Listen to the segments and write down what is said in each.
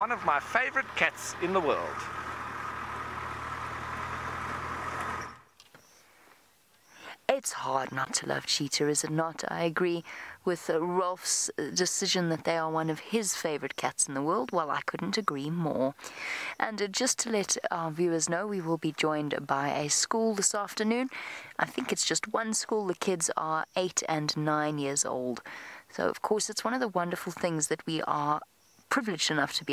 One of my favorite cats in the world. It's hard not to love Cheetah, is it not? I agree with Rolf's decision that they are one of his favorite cats in the world. Well, I couldn't agree more. And just to let our viewers know, we will be joined by a school this afternoon. I think it's just one school. The kids are 8 and 9 years old. So, of course, it's one of the wonderful things that we are privileged enough to be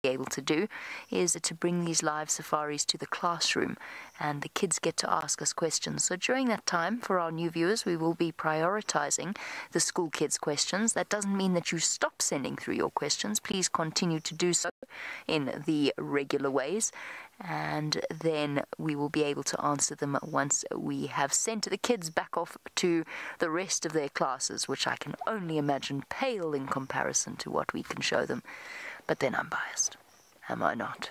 able to do is to bring these live safaris to the classroom, and the kids get to ask us questions. So during that time, for our new viewers, we will be prioritizing the school kids' questions. That doesn't mean that you stop sending through your questions. Please continue to do so in the regular ways, and then we will be able to answer them once we have sent the kids back off to the rest of their classes, which I can only imagine pale in comparison to what we can show them. But then I'm biased, am I not?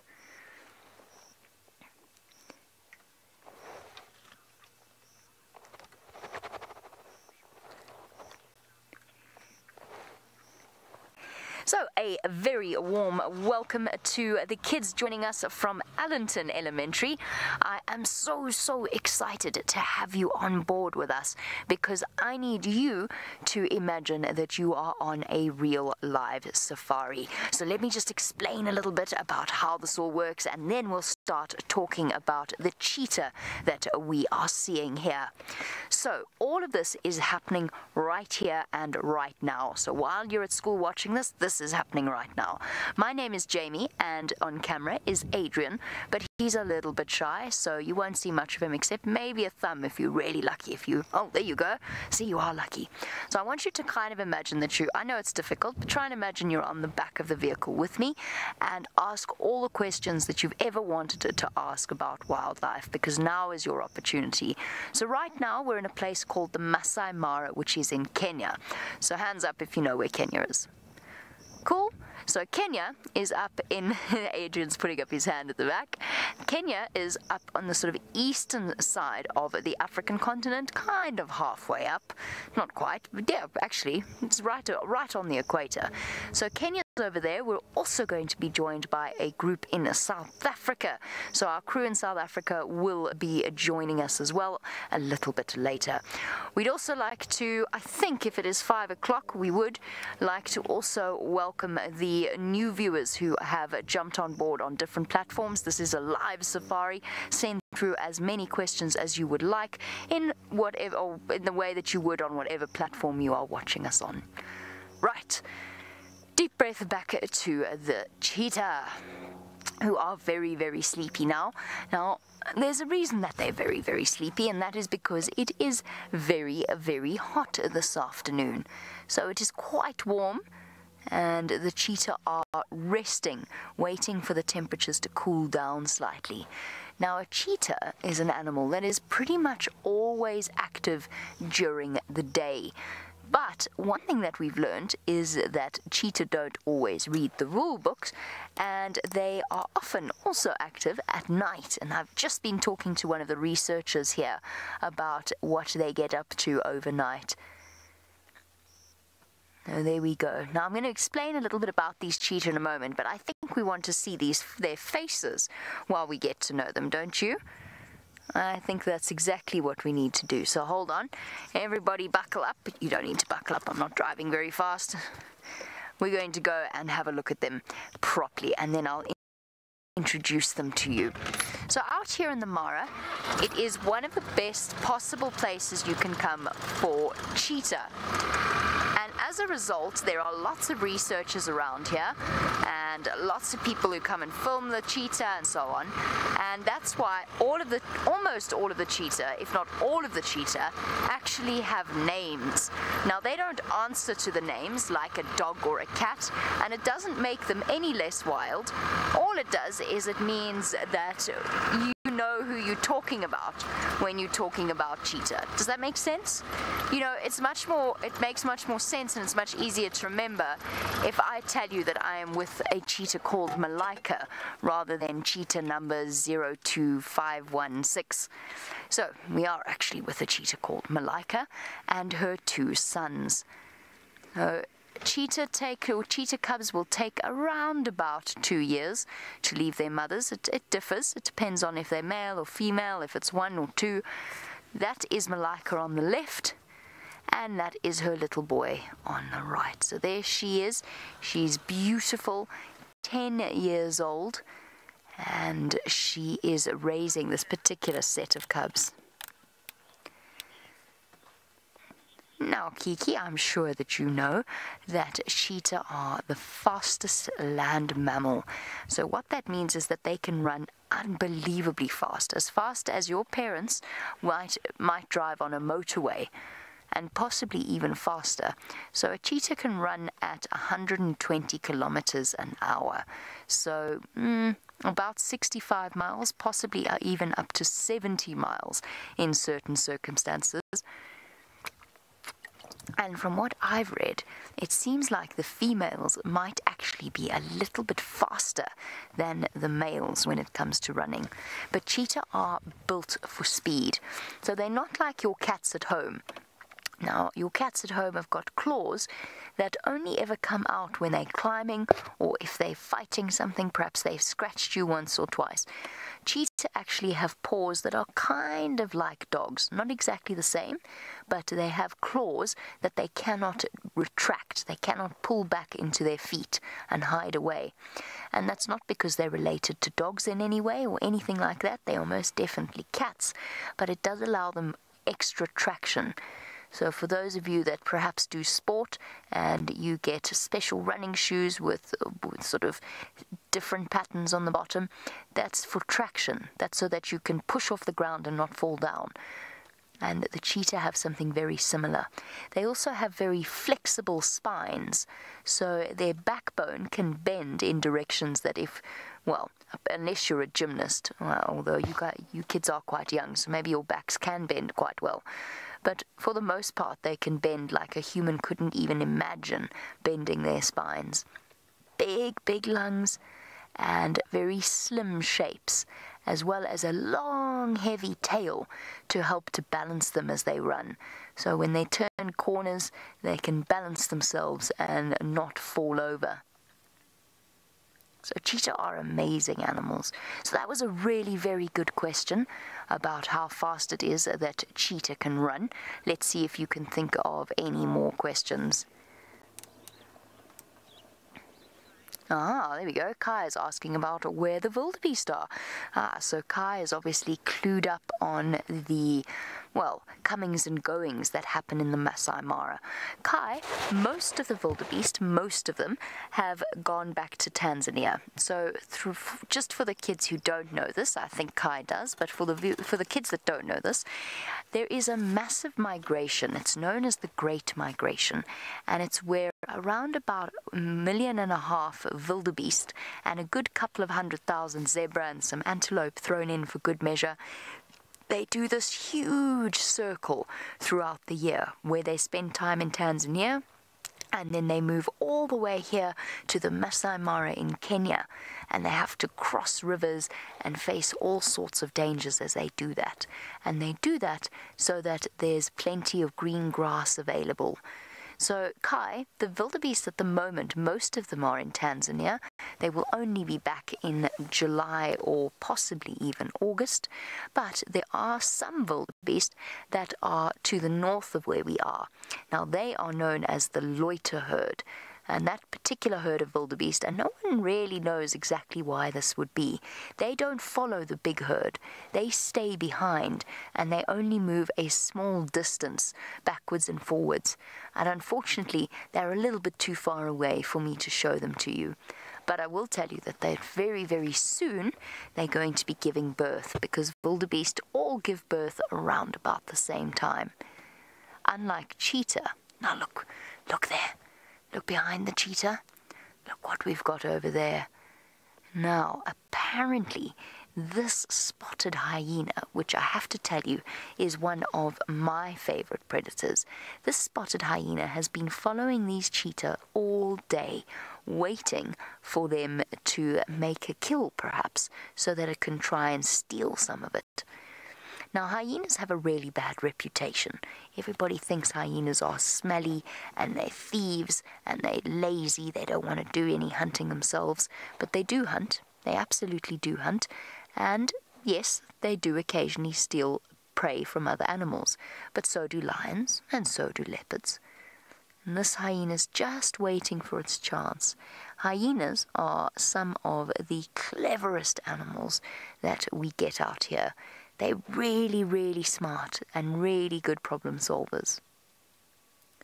So, a very warm welcome to the kids joining us from Allenton Elementary. I am so excited to have you on board with us, because I need you to imagine that you are on a real live safari. So let me just explain a little bit about how this all works, and then we'll start talking about the cheetah that we are seeing here. So all of this is happening right here and right now. So while you're at school watching this, this is happening right now. My name is Jamie, and on camera is Adrian, but he's a little bit shy, so you won't see much of him except maybe a thumb if you're really lucky. Oh, there you go. See, you are lucky. So I want you to kind of imagine that I know it's difficult, but try and imagine you're on the back of the vehicle with me and ask all the questions that you've ever wanted to ask about wildlife, because now is your opportunity. So right now we're in a place called the Maasai Mara, which is in Kenya. So hands up if you know where Kenya is. Cool. So Kenya is up in, Adrian's putting up his hand at the back. Kenya is up on the sort of eastern side of the African continent, kind of halfway up. Not quite, but yeah, actually, it's right on the equator. So Kenya's over there. We're also going to be joined by a group in South Africa. So our crew in South Africa will be joining us as well a little bit later. We'd also like to, I think if it is 5 o'clock, we would like to also welcome the new viewers who have jumped on board on different platforms. This is a live safari. Send through as many questions as you would like in whatever, or in the way that you would on whatever platform you are watching us on. Right. Deep breath back to the cheetah, who are very sleepy now. Now, there's a reason that they're very sleepy, and that is because it is very hot this afternoon. So it is quite warm, and the cheetah are resting, waiting for the temperatures to cool down slightly. Now, a cheetah is an animal that is pretty much always active during the day. But one thing that we've learned is that cheetah don't always read the rule books, and they are often also active at night. And I've just been talking to one of the researchers here about what they get up to overnight. Oh, there we go. Now I'm going to explain a little bit about these cheetah in a moment, but I think we want to see their faces while we get to know them, don't you? I think that's exactly what we need to do. So hold on. Everybody buckle up. You don't need to buckle up. I'm not driving very fast. We're going to go and have a look at them properly, and then I'll introduce them to you. So out here in the Mara, it is one of the best possible places you can come for cheetah. And as a result, there are lots of researchers around here and lots of people who come and film the cheetah and so on. And that's why almost all of the cheetah, if not all of the cheetah, actually have names. Now, they don't answer to the names like a dog or a cat, and it doesn't make them any less wild. All it does is it means that you know who you're talking about when you're talking about cheetah. Does that make sense? You know, it makes much more sense, and it's much easier to remember if I tell you that I am with a cheetah called Malika rather than cheetah number 02516. So we are actually with a cheetah called Malika and her 2 sons. cheetah cubs will take around about 2 years to leave their mothers. It differs. It depends on if they're male or female, if it's one or two. That is Malika on the left, and that is her little boy on the right. So there she is. She's beautiful, 10 years old, and she is raising this particular set of cubs. Now, Kiki, I'm sure that you know that cheetah are the fastest land mammal. So what that means is that they can run unbelievably fast as your parents might drive on a motorway, and possibly even faster. So a cheetah can run at 120 kilometers an hour. So about 65 miles, possibly even up to 70 miles in certain circumstances. And from what I've read, it seems like the females might actually be a little bit faster than the males when it comes to running. But cheetah are built for speed. So they're not like your cats at home. Now, your cats at home have got claws that only ever come out when they're climbing, or if they're fighting something, perhaps they've scratched you once or twice. Cheetah actually have paws that are kind of like dogs, not exactly the same, but they have claws that they cannot retract. They cannot pull back into their feet and hide away. And that's not because they're related to dogs in any way or anything like that. They are most definitely cats, but it does allow them extra traction. So for those of you that perhaps do sport and you get special running shoes with sort of different patterns on the bottom, that's for traction. That's so that you can push off the ground and not fall down. And the cheetah have something very similar. They also have very flexible spines, so their backbone can bend in directions that unless you're a gymnast, although you kids are quite young, so maybe your backs can bend quite well. But for the most part, they can bend like a human couldn't even imagine bending their spines. Big, big lungs and very slim shapes, as well as a long, heavy tail to help to balance them as they run. So when they turn corners, they can balance themselves and not fall over. So cheetah are amazing animals. So that was a really very good question about how fast it is that cheetah can run. Let's see if you can think of any more questions. There we go. Kai is asking about where the wildebeest are. So Kai is obviously clued up on the, comings and goings that happen in the Maasai Mara. Kai, most of the wildebeest, most of them, have gone back to Tanzania. So just for the kids who don't know this, I think Kai does, but for the kids that don't know this, there is a massive migration. It's known as the Great Migration, and it's where around about 1.5 million wildebeest and a good couple of 100,000 zebra and some antelope thrown in for good measure. They do this huge circle throughout the year where they spend time in Tanzania, and then they move all the way here to the Maasai Mara in Kenya, and they have to cross rivers and face all sorts of dangers as they do that. And they do that so that there's plenty of green grass available. So Kai, the wildebeest at the moment, most of them are in Tanzania. They will only be back in July or possibly even August. But there are some wildebeest that are to the north of where we are. Now they are known as the loiter herd. And that particular herd of wildebeest, and no one really knows exactly why this would be, they don't follow the big herd. They stay behind, and they only move a small distance backwards and forwards. And unfortunately, they're a little bit too far away for me to show them to you. But I will tell you that they're very, very soon they're going to be giving birth, because wildebeest all give birth around about the same time. Unlike cheetah, now look there. Look behind the cheetah. Look what we've got over there. Now, apparently, this spotted hyena, which I have to tell you is one of my favorite predators, this spotted hyena has been following these cheetah all day, waiting for them to make a kill, perhaps, so that it can try and steal some of it. Now, hyenas have a really bad reputation. Everybody thinks hyenas are smelly and they're thieves and they're lazy. They don't want to do any hunting themselves, but they do hunt. They absolutely do hunt. And yes, they do occasionally steal prey from other animals, but so do lions and so do leopards. And this hyena's just waiting for its chance. Hyenas are some of the cleverest animals that we get out here. They're really, really smart and really good problem solvers.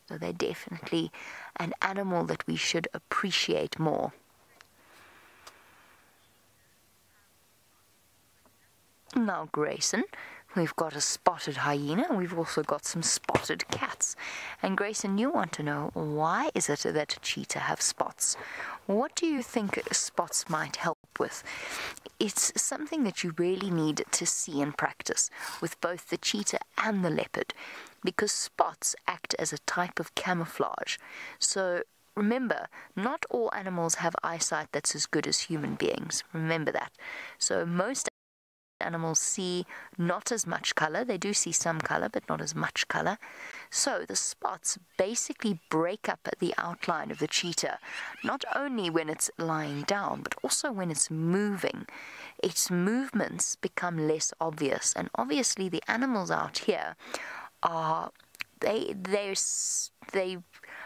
So they're definitely an animal that we should appreciate more. Now, Grayson, we've got a spotted hyena, and we've also got some spotted cats. And Grayson, you want to know, why is it that cheetah have spots? What do you think spots might help with? It's something that you really need to see and practice with both the cheetah and the leopard, because spots act as a type of camouflage. So remember, not all animals have eyesight that's as good as human beings. Remember that. So most animals see not as much color. They do see some color, but not as much color. So the spots basically break up the outline of the cheetah, not only when it's lying down, but also when it's moving. Its movements become less obvious, and obviously the animals out here are they're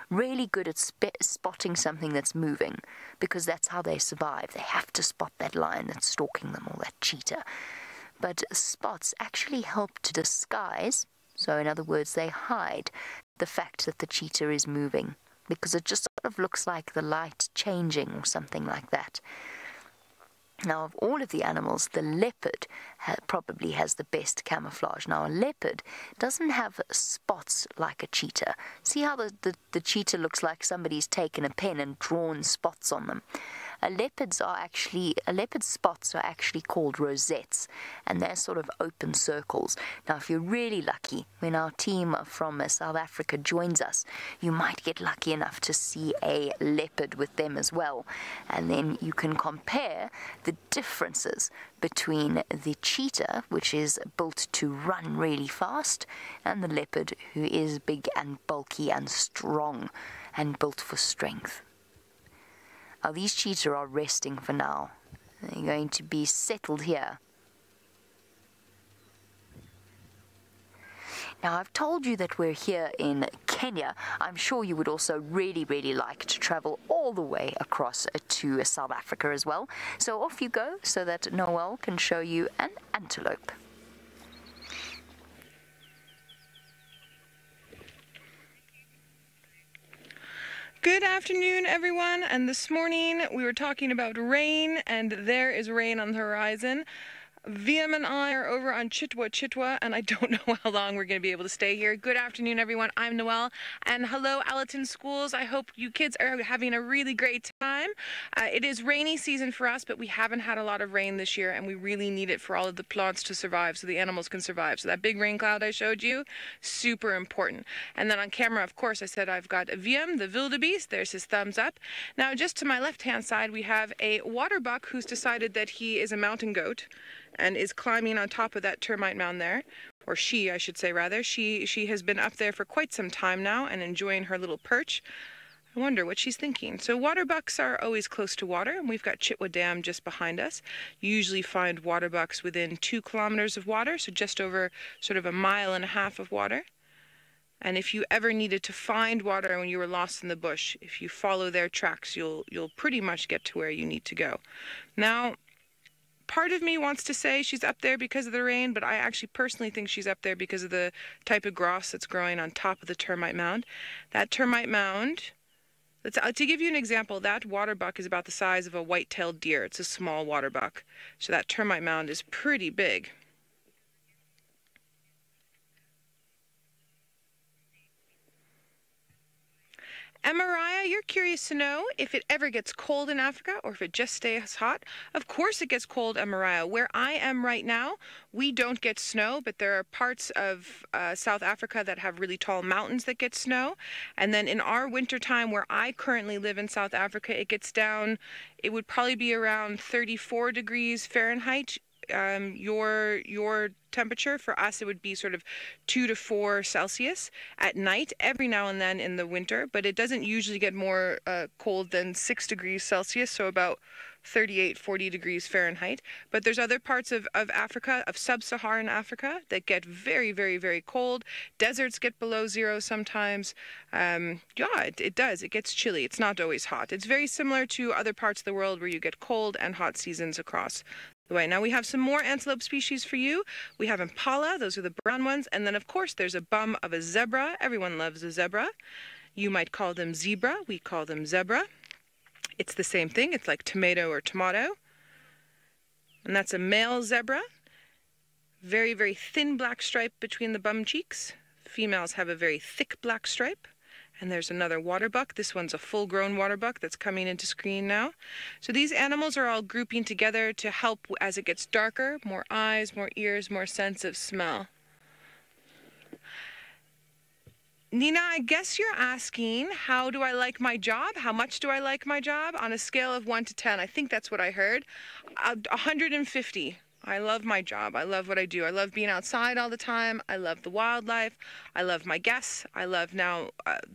really good at spotting something that's moving, because that's how they survive. They have to spot that lion that's stalking them, or that cheetah. But spots actually help to disguise, so in other words, they hide the fact that the cheetah is moving, because it just sort of looks like the light changing or something like that. Now, of all of the animals, the leopard probably has the best camouflage. Now, a leopard doesn't have spots like a cheetah. See how the cheetah looks like somebody's taken a pen and drawn spots on them? A leopard's spots are actually called rosettes, and they're sort of open circles. Now, if you're really lucky, when our team from South Africa joins us, you might get lucky enough to see a leopard with them as well. And then you can compare the differences between the cheetah, which is built to run really fast, and the leopard, who is big and bulky and strong and built for strength. Now, these cheetah are resting for now. They're going to be settled here. Now, I've told you that we're here in Kenya. I'm sure you would also really, really like to travel all the way across to South Africa as well. So off you go, so that Noel can show you an antelope. Good afternoon, everyone, and this morning we were talking about rain, and there is rain on the horizon. VM and I are over on Cheetah, and I don't know how long we're going to be able to stay here. Good afternoon, everyone. I'm Noelle, and hello, Allerton Schools. I hope you kids are having a really great time. It is rainy season for us, but we haven't had a lot of rain this year, and we really need it for all of the plants to survive, so the animals can survive. So that big rain cloud I showed you, super important. And then on camera, of course, I said I've got VM, the wildebeest. There's his thumbs up. Now, just to my left-hand side, we have a water buck who's decided that he is a mountain goat and is climbing on top of that termite mound there, or she, I should say rather. She has been up there for quite some time now and enjoying her little perch. I wonder what she's thinking. So water bucks are always close to water, and we've got Chitwa Dam just behind us. You usually find water bucks within 2 kilometers of water, so just over sort of 1.5 miles of water. And if you ever needed to find water when you were lost in the bush, if you follow their tracks, you'll pretty much get to where you need to go. Now, part of me wants to say she's up there because of the rain, but I actually personally think she's up there because of the type of grass that's growing on top of the termite mound. That termite mound, to give you an example, that water buck is about the size of a white-tailed deer. It's a small water buck. So that termite mound is pretty big. And Mariah, you're curious to know if it ever gets cold in Africa or if it just stays hot. Of course it gets cold, Mariah. Where I am right now, we don't get snow, but there are parts of South Africa that have really tall mountains that get snow. And then in our wintertime, where I currently live in South Africa, it gets down, it would probably be around 34 degrees Fahrenheit. your temperature. For us, it would be sort of 2 to 4 Celsius at night, every now and then in the winter, but it doesn't usually get more cold than 6 degrees Celsius, so about 38, 40 degrees Fahrenheit. But there's other parts of Africa, of sub-Saharan Africa, that get very, very, very cold. Deserts get below zero sometimes. It does. It gets chilly. It's not always hot. It's very similar to other parts of the world where you get cold and hot seasons across the way. Now we have some more antelope species for you. We have impala. Those are the brown ones. And then, of course, there's a bum of a zebra. Everyone loves a zebra. You might call them zebra. We call them zebra. It's the same thing. It's like tomato or tomato. And that's a male zebra. Very, very thin black stripe between the bum cheeks. Females have a very thick black stripe. And there's another waterbuck. This one's a full-grown waterbuck that's coming into screen now. So these animals are all grouping together to help as it gets darker. More eyes, more ears, more sense of smell. Nina, I guess you're asking, how do I like my job? How much do I like my job? On a scale of 1 to 10. I think that's what I heard. 150. I love my job. I love what I do. I love being outside all the time. I love the wildlife. I love my guests. I love now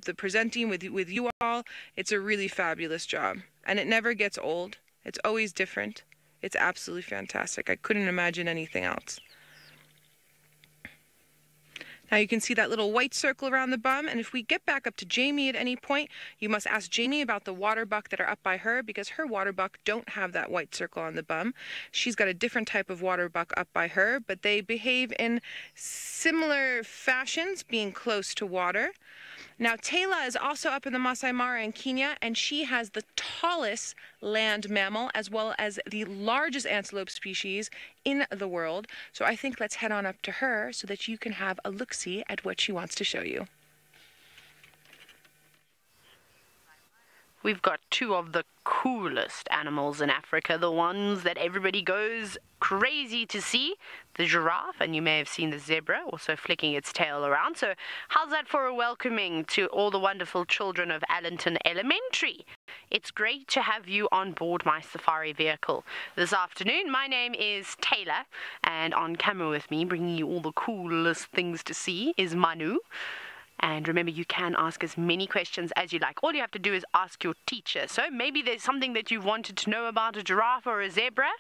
the presenting with you all. It's a really fabulous job. And it never gets old. It's always different. It's absolutely fantastic. I couldn't imagine anything else. Now you can see that little white circle around the bum, and if we get back up to Jamie at any point, you must ask Jamie about the waterbuck that are up by her, because her waterbuck don't have that white circle on the bum. She's got a different type of waterbuck up by her, but they behave in similar fashions, being close to water. Now Taylor is also up in the Maasai Mara in Kenya, and she has the tallest land mammal as well as the largest antelope species in the world. So I think let's head on up to her so that you can have a look-see at what she wants to show you. We've got two of the coolest animals in Africa, the ones that everybody goes crazy to see, the giraffe, and you may have seen the zebra also flicking its tail around. So how's that for a welcoming to all the wonderful children of Allenton Elementary? It's great to have you on board my safari vehicle this afternoon. My name is Taylor, and on camera with me, bringing you all the coolest things to see, is Manu. And remember, you can ask as many questions as you like. All you have to do is ask your teacher. So maybe there's something that you've wanted to know about a giraffe or a zebra.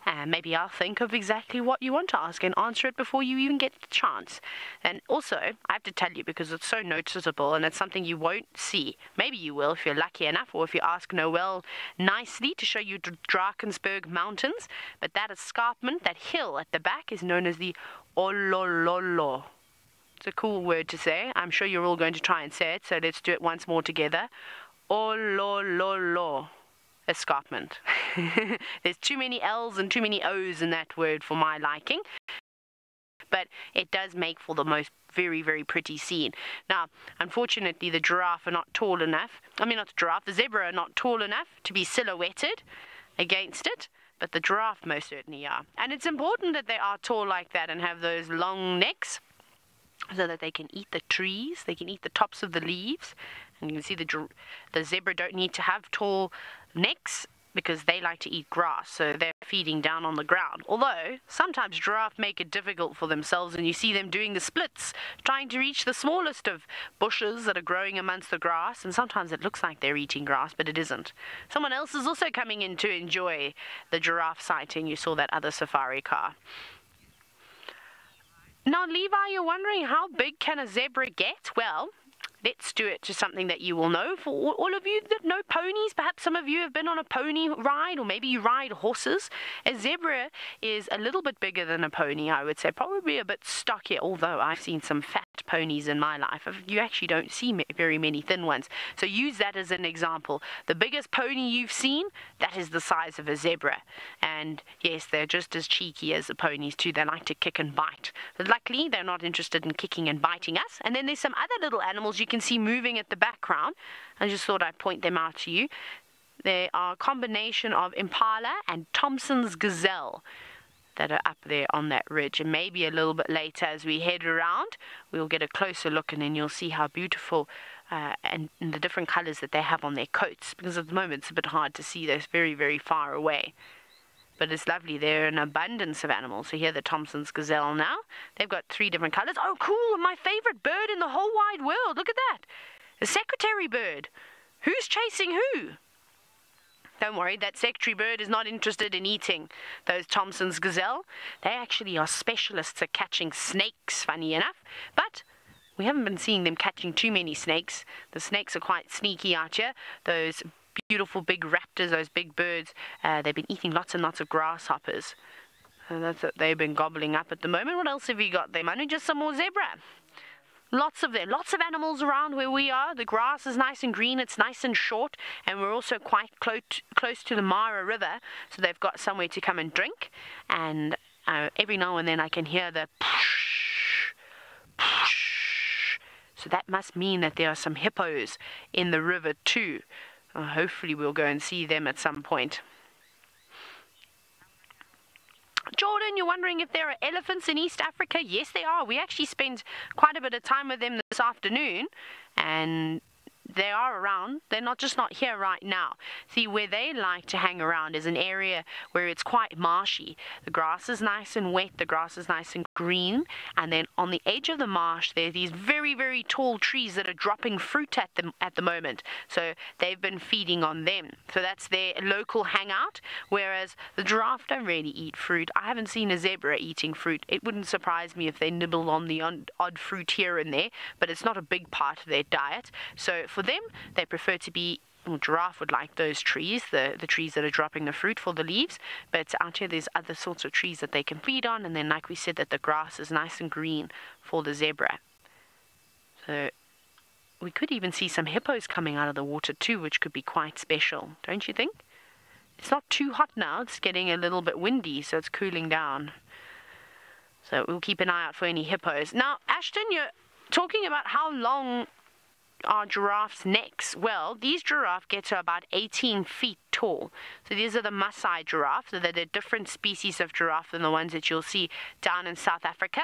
And maybe I'll think of exactly what you want to ask and answer it before you even get the chance. And also, I have to tell you, because it's so noticeable and it's something you won't see. Maybe you will if you're lucky enough, or if you ask Noel nicely to show you the Drakensberg Mountains. But that escarpment, that hill at the back, is known as the Olololo. It's a cool word to say. I'm sure you're all going to try and say it, so let's do it once more together. Olololo. Escarpment. There's too many L's and too many O's in that word for my liking. But it does make for the most very, very pretty scene. Now, unfortunately, the giraffe are not tall enough. I mean, not the giraffe, the zebra are not tall enough to be silhouetted against it. But the giraffe most certainly are. And it's important that they are tall like that and have those long necks, so that they can eat the trees, they can eat the tops of the leaves. And you can see the zebra don't need to have tall necks because they like to eat grass, so they're feeding down on the ground. Although, sometimes giraffe make it difficult for themselves, and you see them doing the splits, trying to reach the smallest of bushes that are growing amongst the grass, and sometimes it looks like they're eating grass, but it isn't. Someone else is also coming in to enjoy the giraffe sighting. You saw that other safari car. Now, Levi, you're wondering, how big can a zebra get? Well, let's do it to something that you will know. For all of you that know ponies, perhaps some of you have been on a pony ride, or maybe you ride horses. A zebra is a little bit bigger than a pony, I would say. Probably a bit stockier, although I've seen some fat ponies in my life. You actually don't see very many thin ones. So use that as an example. The biggest pony you've seen, that is the size of a zebra. And yes, they're just as cheeky as the ponies too. They like to kick and bite. But luckily, they're not interested in kicking and biting us. And then there's some other little animals you can see moving at the background. I just thought I'd point them out to you. They are a combination of impala and Thompson's gazelle that are up there on that ridge. And maybe a little bit later, as we head around, we'll get a closer look, and then you'll see how beautiful and the different colors that they have on their coats, because at the moment it's a bit hard to see. They're very, very far away. but it's lovely. There are an abundance of animals. So here the Thompson's gazelle now. They've got 3 different colors. Oh, cool. My favorite bird in the whole wide world. Look at that. A secretary bird. Who's chasing who? Don't worry, that secretary bird is not interested in eating those Thompson's gazelle. They actually are specialists at catching snakes, funny enough. But we haven't been seeing them catching too many snakes. The snakes are quite sneaky out here. Those beautiful big raptors, those big birds, they've been eating lots and lots of grasshoppers. And that's what they've been gobbling up at the moment. What else have you got there, Manu? Just some more zebra. Lots of them. Lots of animals around where we are. The grass is nice and green. It's nice and short. And we're also quite close to the Mara River. So they've got somewhere to come and drink. And every now and then I can hear the poosh, poosh. So that must mean that there are some hippos in the river too. Hopefully we'll go and see them at some point. Jordan, you're wondering if there are elephants in East Africa? Yes, there are. We actually spent quite a bit of time with them this afternoon, and they are around. They're not here right now. See, where they like to hang around is an area where it's quite marshy. The grass is nice and wet. The grass is nice and green. And then on the edge of the marsh, there are these very, very tall trees that are dropping fruit at the moment. So they've been feeding on them. So that's their local hangout, whereas the giraffe don't really eat fruit. I haven't seen a zebra eating fruit. It wouldn't surprise me if they nibble on the odd fruit here and there, but it's not a big part of their diet. So for them, they prefer to be, well, giraffe would like those trees, the trees that are dropping the fruit for the leaves, but out here there's other sorts of trees that they can feed on, and then like we said, that the grass is nice and green for the zebra. So we could even see some hippos coming out of the water too, which could be quite special, don't you think? It's not too hot now, it's getting a little bit windy, so it's cooling down. So we'll keep an eye out for any hippos. Now, Ashton, you're talking about how long are giraffes' necks? Well, these giraffes get to about 18 feet tall. So these are the Maasai giraffe. So they're a different species of giraffe than the ones that you'll see down in South Africa.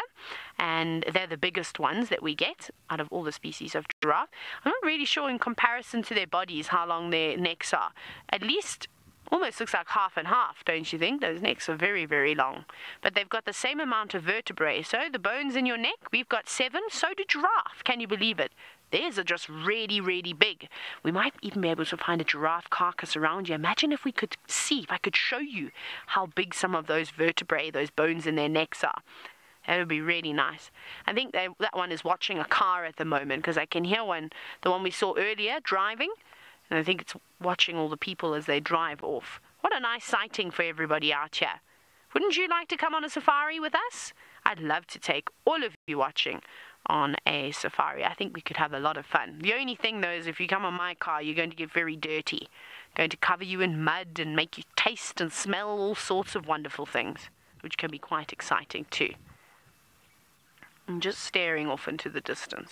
And they're the biggest ones that we get out of all the species of giraffe. I'm not really sure in comparison to their bodies how long their necks are. At least almost looks like half and half, don't you think? Those necks are very, very long. But they've got the same amount of vertebrae. So the bones in your neck, we've got 7. So do giraffe. Can you believe it? Theirs are just really, really big. We might even be able to find a giraffe carcass around you. Imagine if I could show you how big some of those vertebrae, those bones in their necks are. That would be really nice. I think that one is watching a car at the moment, because I can hear the one we saw earlier, driving. And I think it's watching all the people as they drive off. What a nice sighting for everybody out here. Wouldn't you like to come on a safari with us? I'd love to take all of you watching on a safari. I think we could have a lot of fun. The only thing though is if you come on my car, you're going to get very dirty. Going to cover you in mud and make you taste and smell all sorts of wonderful things, which can be quite exciting too. I'm just staring off into the distance.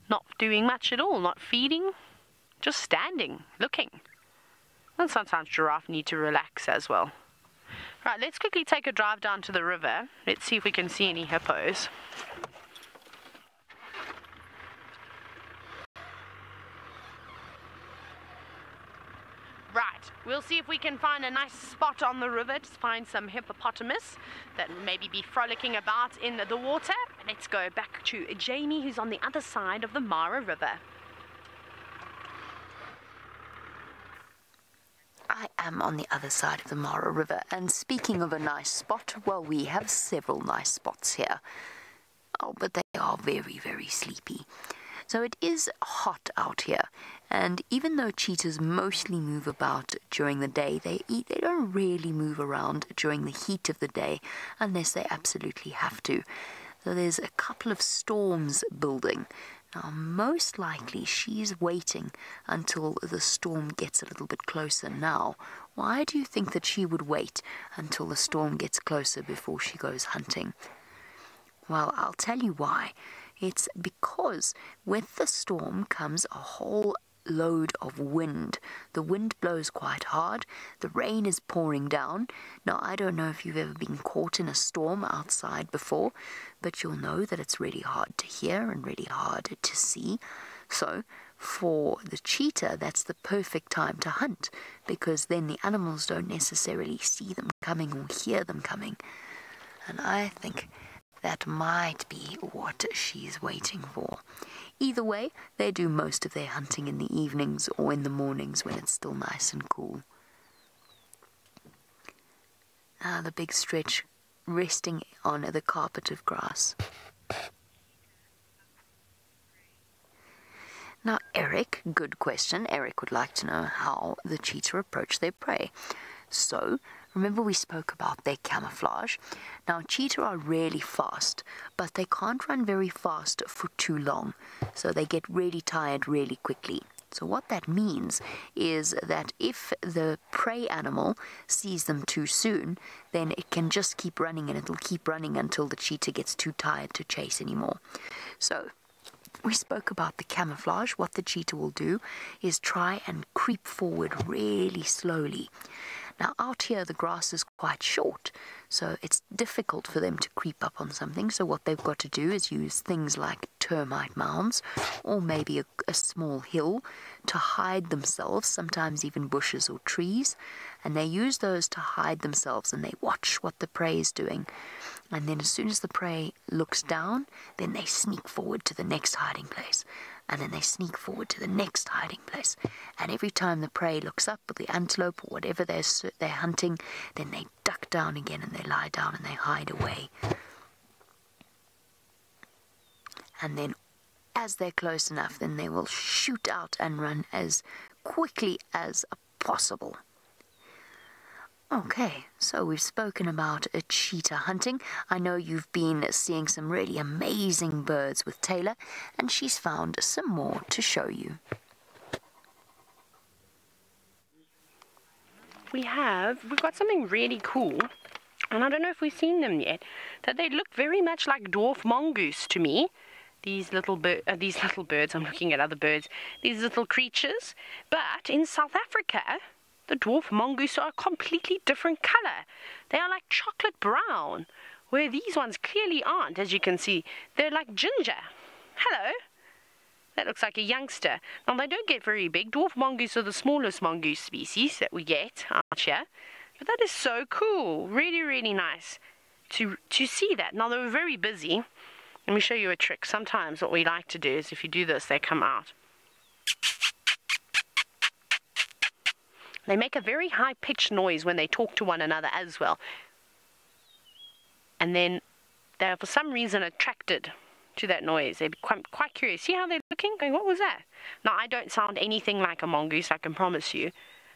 Not doing much at all, not feeding, just standing, looking. And sometimes giraffe need to relax as well. Right, let's quickly take a drive down to the river. Let's see if we can see any hippos. Right, we'll see if we can find a nice spot on the river to find some hippopotamus that maybe be frolicking about in the water. Let's go back to Jamie, who's on the other side of the Mara River. I am on the other side of the Mara River, and speaking of a nice spot, well, we have several nice spots here. Oh, but they are very, very sleepy. So it is hot out here, and even though cheetahs mostly move about during the day, they don't really move around during the heat of the day unless they absolutely have to. So there's a couple of storms building. Now, most likely she's waiting until the storm gets a little bit closer now. Why do you think that she would wait until the storm gets closer before she goes hunting? Well, I'll tell you why. It's because with the storm comes a whole load of wind. The wind blows quite hard. The rain is pouring down. Now, I don't know if you've ever been caught in a storm outside before, but you'll know that it's really hard to hear and really hard to see. So, for the cheetah, that's the perfect time to hunt, because then the animals don't necessarily see them coming or hear them coming. And I think that might be what she's waiting for. Either way, they do most of their hunting in the evenings or in the mornings when it's still nice and cool. Now the big stretch, resting on the carpet of grass. Now Eric, good question. Eric would like to know how the cheetah approach their prey. So, remember we spoke about their camouflage. Now cheetah are really fast, but they can't run very fast for too long, so they get really tired really quickly. So what that means is that if the prey animal sees them too soon, then it can just keep running, and it'll keep running until the cheetah gets too tired to chase anymore. So we spoke about the camouflage. What the cheetah will do is try and creep forward really slowly. Now out here the grass is quite short, so it's difficult for them to creep up on something. So what they've got to do is use things like termite mounds, or maybe a small hill to hide themselves, sometimes even bushes or trees. And they use those to hide themselves, and they watch what the prey is doing. And then as soon as the prey looks down, then they sneak forward to the next hiding place. And then they sneak forward to the next hiding place. And every time the prey looks up, or the antelope, or whatever they're hunting, then they duck down again, and they lie down, and they hide away. And then as they're close enough, then they will shoot out and run as quickly as possible. Okay, so we've spoken about a cheetah hunting. I know you've been seeing some really amazing birds with Taylor, and she's found some more to show you. We've got something really cool, and I don't know if we've seen them yet, that they look very much like dwarf mongoose to me. These little birds, I'm looking at other birds, these little creatures. But in South Africa, the dwarf mongoose are a completely different color. They are like chocolate brown, where these ones clearly aren't, as you can see. They're like ginger. Hello. That looks like a youngster. Now, they don't get very big. Dwarf mongoose are the smallest mongoose species that we get out here. But that is so cool. Really, really nice to see that. Now, they were very busy. Let me show you a trick. Sometimes what we like to do is if you do this, they come out. They make a very high-pitched noise when they talk to one another as well. And then they're for some reason attracted to that noise. They're quite curious. See how they're looking? Going, what was that? Now, I don't sound anything like a mongoose, I can promise you.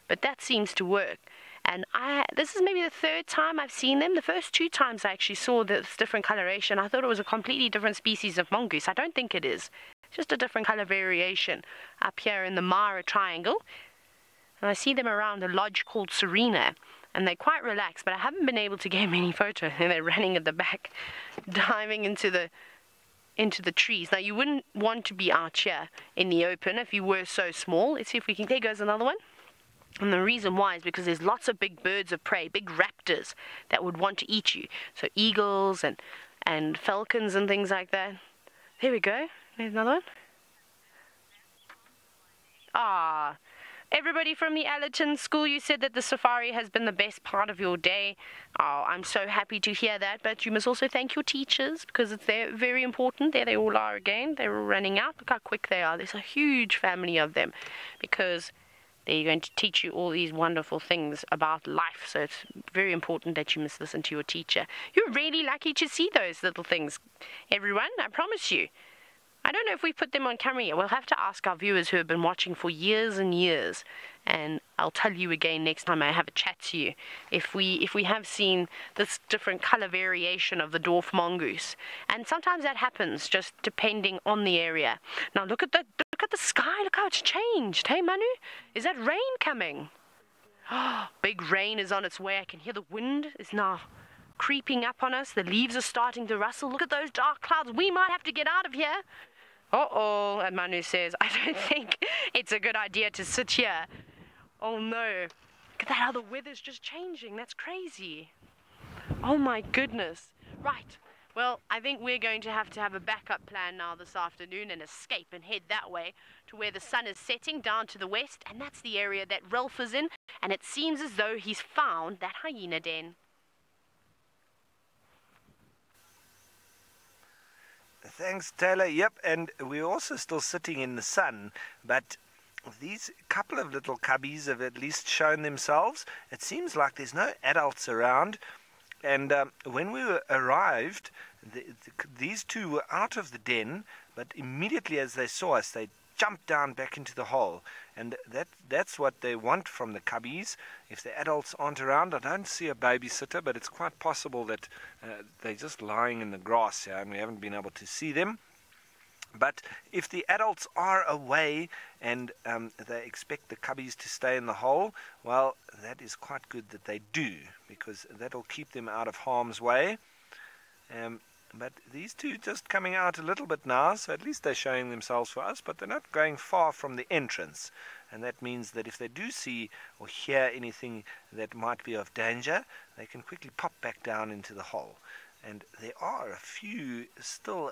But that seems to work. And this is maybe the third time I've seen them. The first two times I actually saw this different coloration, I thought it was a completely different species of mongoose. I don't think it is. It's just a different color variation up here in the Mara Triangle. And I see them around a lodge called Serena, and they're quite relaxed, but I haven't been able to get many photos. And they're running at the back, diving into the trees. Now, you wouldn't want to be out here in the open if you were so small. Let's see if we can. There goes another one. And the reason why is because there's lots of big birds of prey, big raptors that would want to eat you. So eagles and falcons and things like that. There we go. There's another one. Ah. Everybody from the Allerton School, you said that the safari has been the best part of your day. Oh, I'm so happy to hear that. But you must also thank your teachers, because they're very important. There they all are again. They're all running out. Look how quick they are. There's a huge family of them, because they're going to teach you all these wonderful things about life. So it's very important that you must listen to your teacher. You're really lucky to see those little things, everyone. I promise you. I don't know if we put them on camera yet. We'll have to ask our viewers who have been watching for years and years. And I'll tell you again next time I have a chat to you if we have seen this different color variation of the dwarf mongoose. And sometimes that happens just depending on the area. Now look at the sky. Look how it's changed. Hey Manu, is that rain coming? Oh, big rain is on its way. I can hear the wind is now creeping up on us. The leaves are starting to rustle. Look at those dark clouds. We might have to get out of here. Uh-oh, and Manu says, I don't think it's a good idea to sit here. Oh no. Look at that, how the weather's just changing. That's crazy. Oh my goodness. Right. Well, I think we're going to have a backup plan now this afternoon and escape and head that way to where the sun is setting down to the west, and that's the area that Ralph is in, and it seems as though he's found that hyena den. Thanks, Taylor. Yep, and we're also still sitting in the sun, but these couple of little cubbies have at least shown themselves. It seems like there's no adults around, and when we arrived, these two were out of the den, but immediately as they saw us, they jumped down back into the hole, and that's what they want from the cubbies. If the adults aren't around, I don't see a babysitter, but it's quite possible that they're just lying in the grass here and we haven't been able to see them. But if the adults are away and they expect the cubbies to stay in the hole, well, that is quite good that they do, because that'll keep them out of harm's way. But these two just coming out a little bit now, so at least they're showing themselves for us, but they're not going far from the entrance. And that means that if they do see or hear anything that might be of danger, they can quickly pop back down into the hole. And there are a few still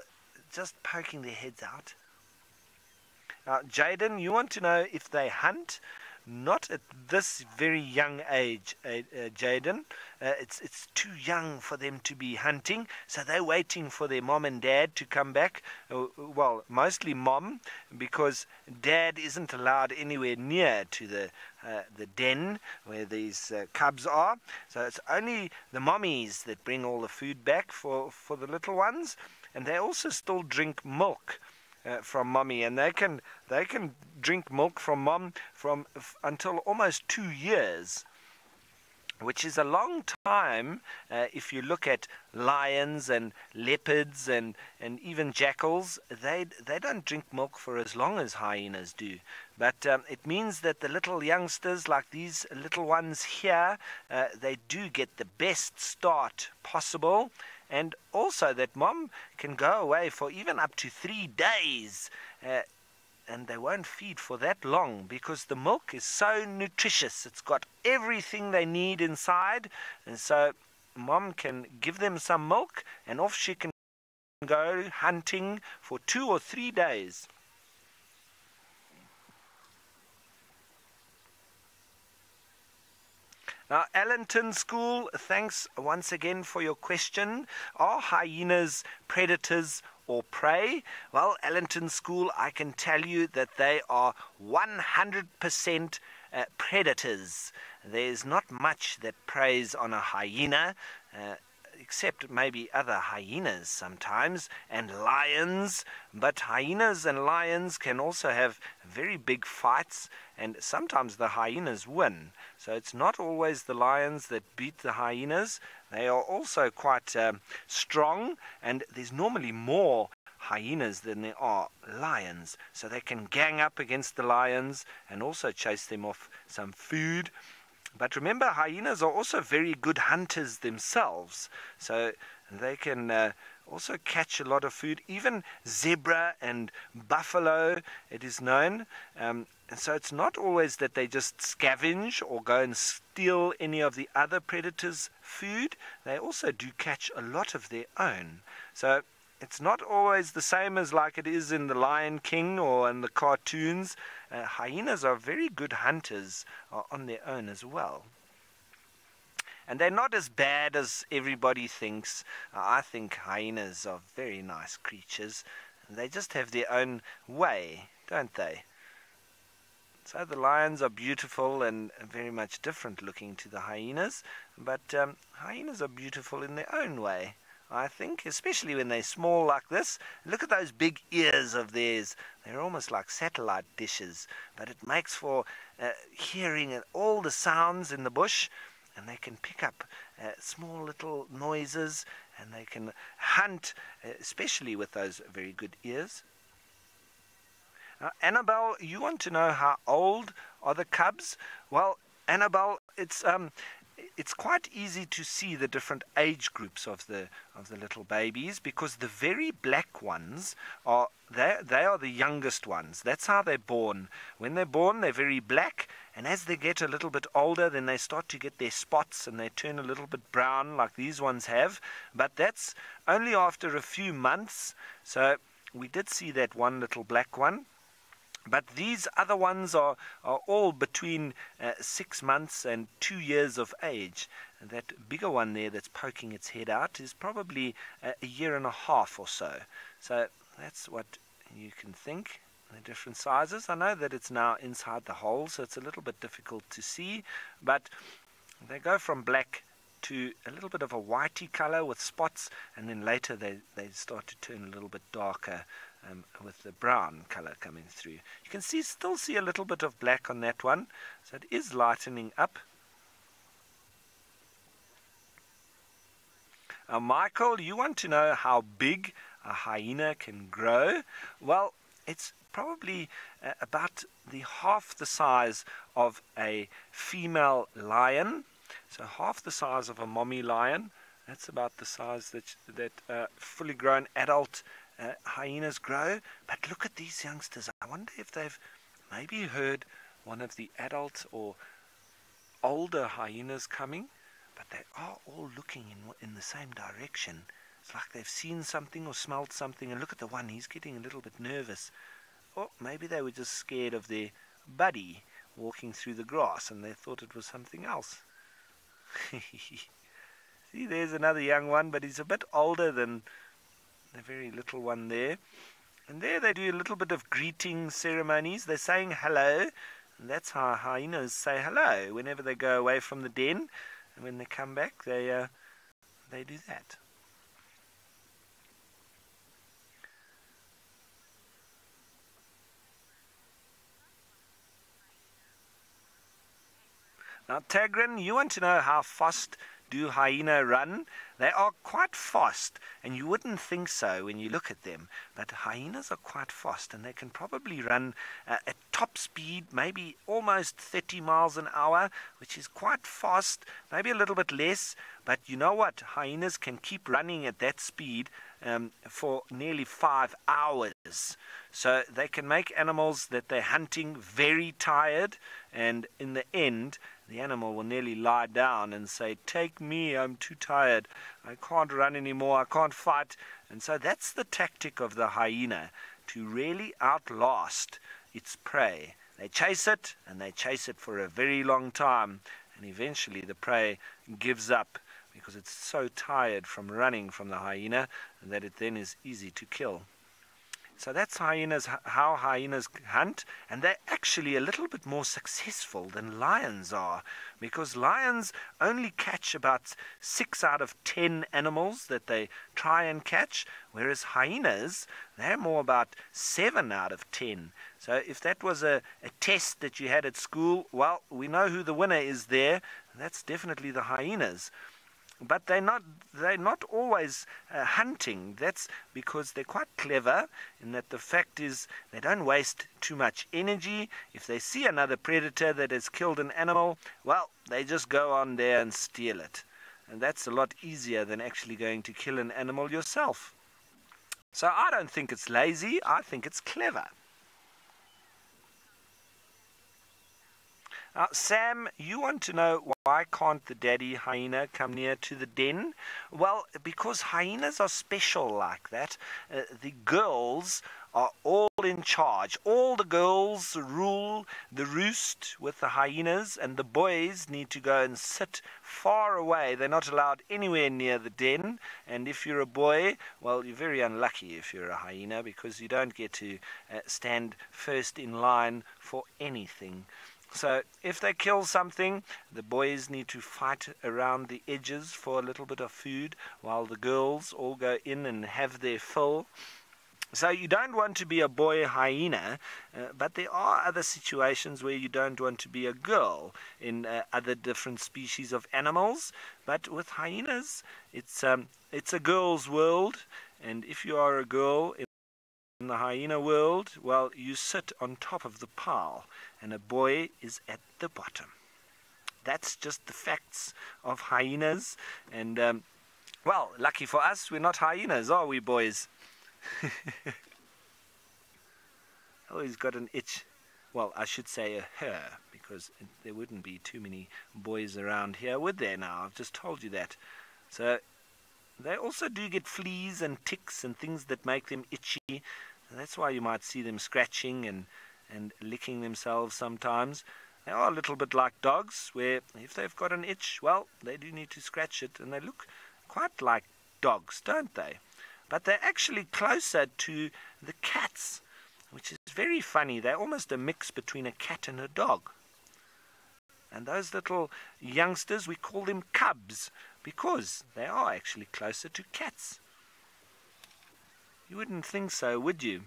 just poking their heads out. Now, Jaden, you want to know if they hunt? Not at this very young age, Jaden. It's too young for them to be hunting, so they're waiting for their mom and dad to come back. Well, mostly mom, because dad isn't allowed anywhere near to the den where these cubs are. So it's only the mommies that bring all the food back for the little ones, and they also still drink milk from mommy, and they can drink milk from mom until almost 2 years, which is a long time if you look at lions and leopards and even jackals. They don't drink milk for as long as hyenas do, but it means that the little youngsters, like these little ones here, they do get the best start possible. And also that mom can go away for even up to 3 days, and they won't feed for that long because the milk is so nutritious. It's got everything they need inside, and so mom can give them some milk and off she can go hunting for 2 or 3 days. Now, Allenton School, thanks once again for your question. Are hyenas predators or prey? Well, Allenton School, I can tell you that they are 100% predators. There's not much that preys on a hyena, except maybe other hyenas sometimes, and lions. But hyenas and lions can also have very big fights, and sometimes the hyenas win. So it's not always the lions that beat the hyenas. They are also quite strong, and there's normally more hyenas than there are lions. So they can gang up against the lions and also chase them off some food. But remember, hyenas are also very good hunters themselves, so they can also catch a lot of food, even zebra and buffalo, it is known. And so it's not always that they just scavenge or go and steal any of the other predators' food. They also do catch a lot of their own. So it's not always the same as like it is in the Lion King or in the cartoons. Hyenas are very good hunters on their own as well. And they're not as bad as everybody thinks. I think hyenas are very nice creatures. They just have their own way, don't they? So the lions are beautiful and very much different looking to the hyenas. But hyenas are beautiful in their own way, I think, especially when they're small like this. Look at those big ears of theirs. They're almost like satellite dishes, but it makes for hearing all the sounds in the bush, and they can pick up small little noises, and they can hunt, especially with those very good ears. Annabelle, you want to know how old are the cubs? Well, Annabelle, it's it's quite easy to see the different age groups of the little babies, because the very black ones are they are the youngest ones. That's how they're born. When they're born, they're very black, and as they get a little bit older, then they start to get their spots and they turn a little bit brown like these ones have. But that's only after a few months. So we did see that one little black one. But these other ones are all between 6 months and 2 years of age. And that bigger one there that's poking its head out is probably a year and a half or so. So that's what you can think, the different sizes. I know that it's now inside the hole, so it's a little bit difficult to see. But they go from black to a little bit of a whitey color with spots, and then later they start to turn a little bit darker with the brown color coming through. You can still see a little bit of black on that one, so it is lightening up. Michael, you want to know how big a hyena can grow? Well, it's probably about half the size of a female lion. So half the size of a mommy lion. That's about the size that fully grown adult hyenas grow. But look at these youngsters. I wonder if they've maybe heard one of the adult or older hyenas coming. But they are all looking in the same direction. It's like they've seen something or smelled something. And look at the one, he's getting a little bit nervous. Or maybe they were just scared of their buddy walking through the grass and they thought it was something else. See, there's another young one, but he's a bit older than the very little one there. And there they do a little bit of greeting ceremonies. They're saying hello, and that's how hyenas say hello whenever they go away from the den. And when they come back, they do that. Now, Tagrin, you want to know how fast do hyena run? They are quite fast, and you wouldn't think so when you look at them. But hyenas are quite fast, and they can probably run at top speed, maybe almost 30 miles an hour, which is quite fast, maybe a little bit less. But you know what? Hyenas can keep running at that speed for nearly 5 hours. So they can make animals that they're hunting very tired, and in the end, the animal will nearly lie down and say, "Take me, I'm too tired. I can't run anymore, I can't fight." And so that's the tactic of the hyena, to really outlast its prey. They chase it, and they chase it for a very long time, and eventually the prey gives up because it's so tired from running from the hyena that it then is easy to kill. So that's how hyenas hunt, and they're actually a little bit more successful than lions are, because lions only catch about 6 out of 10 animals that they try and catch, whereas hyenas, they're more about 7 out of 10. So if that was a test that you had at school, well, we know who the winner is there, and that's definitely the hyenas. But they're not always hunting. That's because they're quite clever, in that the fact is they don't waste too much energy. If they see another predator that has killed an animal, well, they just go on there and steal it. And that's a lot easier than actually going to kill an animal yourself. So I don't think it's lazy, I think it's clever. Sam, you want to know why can't the daddy hyena come near to the den? Well, because hyenas are special like that. The girls are all in charge. All the girls rule the roost with the hyenas, and the boys need to go and sit far away. They're not allowed anywhere near the den. And if you're a boy, well, you're very unlucky if you're a hyena, because you don't get to stand first in line for anything. So if they kill something, the boys need to fight around the edges for a little bit of food, while the girls all go in and have their fill. So you don't want to be a boy hyena, but there are other situations where you don't want to be a girl in other different species of animals. But with hyenas, it's a girl's world, and if you are a girl in the hyena world, well, you sit on top of the pile, and a boy is at the bottom. that's just the facts of hyenas. And, well, lucky for us, we're not hyenas, are we, boys? Oh, he's got an itch. Well, I should say a her, because there wouldn't be too many boys around here, would there now? I've just told you that. So they also do get fleas and ticks and things that make them itchy. And that's why you might see them scratching and licking themselves sometimes. They are a little bit like dogs, where if they've got an itch, well, they do need to scratch it, and they look quite like dogs, don't they? But they're actually closer to the cats, which is very funny. They're almost a mix between a cat and a dog. And those little youngsters, we call them cubs, because they are actually closer to cats. You wouldn't think so, would you?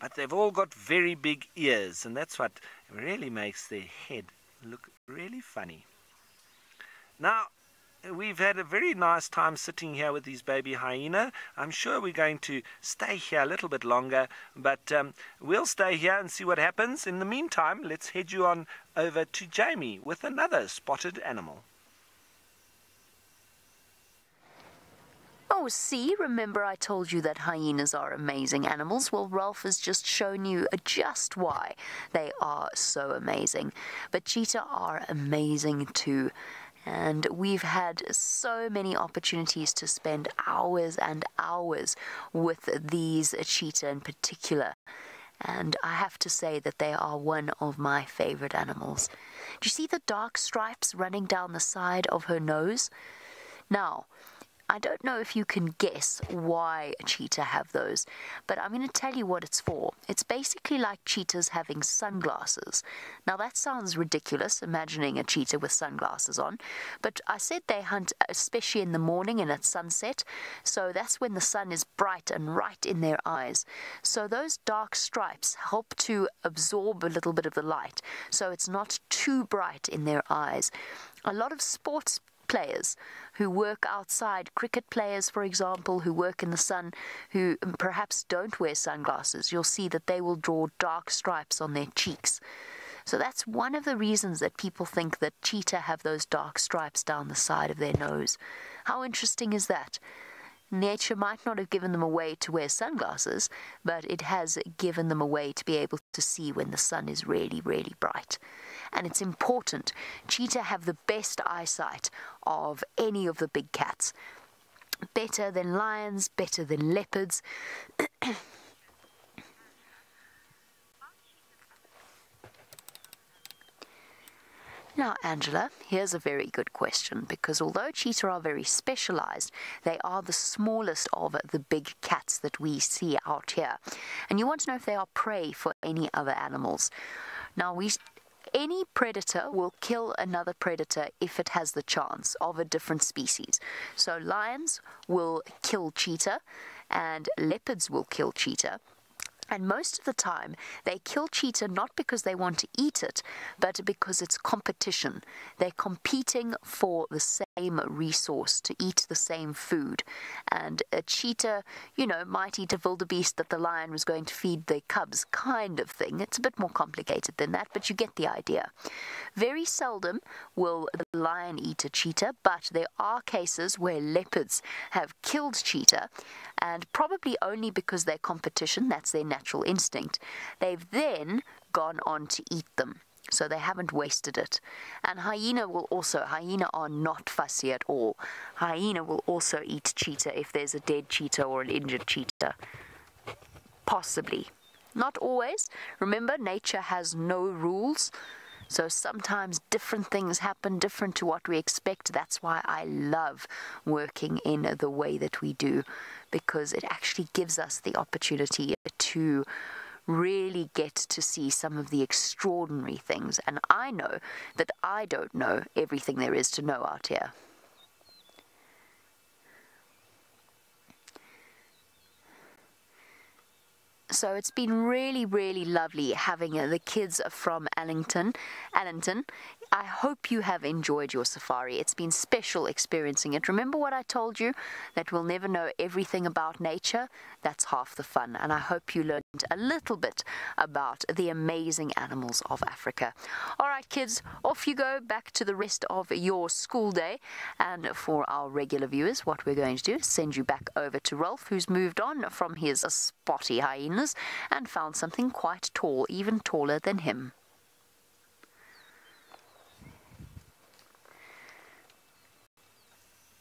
But they've all got very big ears, and that's what really makes their head look really funny. Now, we've had a very nice time sitting here with these baby hyena. I'm sure we're going to stay here a little bit longer, but we'll stay here and see what happens. In the meantime, let's head you on over to Jamie with another spotted animal. Oh, see, remember I told you that hyenas are amazing animals? Well, Ralph has just shown you just why they are so amazing. But cheetah are amazing too. And we've had so many opportunities to spend hours and hours with these cheetah in particular. And I have to say that they are one of my favorite animals. Do you see the dark stripes running down the side of her nose? Now, I don't know if you can guess why cheetah have those, but I'm going to tell you what it's for. It's basically like cheetahs having sunglasses. Now that sounds ridiculous, imagining a cheetah with sunglasses on, but I said they hunt especially in the morning and at sunset, so that's when the sun is bright and right in their eyes. So those dark stripes help to absorb a little bit of the light, so it's not too bright in their eyes. A lot of sports players who work outside, cricket players, for example, who work in the sun, who perhaps don't wear sunglasses, you'll see that they will draw dark stripes on their cheeks. So that's one of the reasons that people think that cheetah have those dark stripes down the side of their nose. How interesting is that? Nature might not have given them a way to wear sunglasses, but it has given them a way to be able to see when the sun is really, really bright. And it's important. Cheetah have the best eyesight of any of the big cats. Better than lions, better than leopards. Now, Angela, here's a very good question, because although cheetah are very specialized, they are the smallest of the big cats that we see out here. And you want to know if they are prey for any other animals. Now, any predator will kill another predator if it has the chance of a different species. So lions will kill cheetah, and leopards will kill cheetah. And most of the time, they kill cheetah not because they want to eat it, but because it's competition. They're competing for the same resource, to eat the same food. And a cheetah, might eat a wildebeest that the lion was going to feed their cubs, kind of thing. It's a bit more complicated than that, but you get the idea. Very seldom will the lion eat a cheetah, but there are cases where leopards have killed cheetah, and probably only because they're competition, that's their natural instinct. They've then gone on to eat them, so they haven't wasted it. And hyena are not fussy at all. Hyena will also eat cheetah if there's a dead cheetah or an injured cheetah. Possibly. Not always. Remember, nature has no rules. So sometimes different things happen, different to what we expect. That's why I love working in the way that we do, because it actually gives us the opportunity to really get to see some of the extraordinary things. And I know that I don't know everything there is to know out here. So it's been really, really lovely having the kids from Allington I hope you have enjoyed your safari. It's been special experiencing it. Remember what I told you, that we'll never know everything about nature? That's half the fun. And I hope you learned a little bit about the amazing animals of Africa. All right, kids, off you go back to the rest of your school day. And for our regular viewers, what we're going to do is send you back over to Rolf, who's moved on from his spotty hyenas and found something quite tall, even taller than him.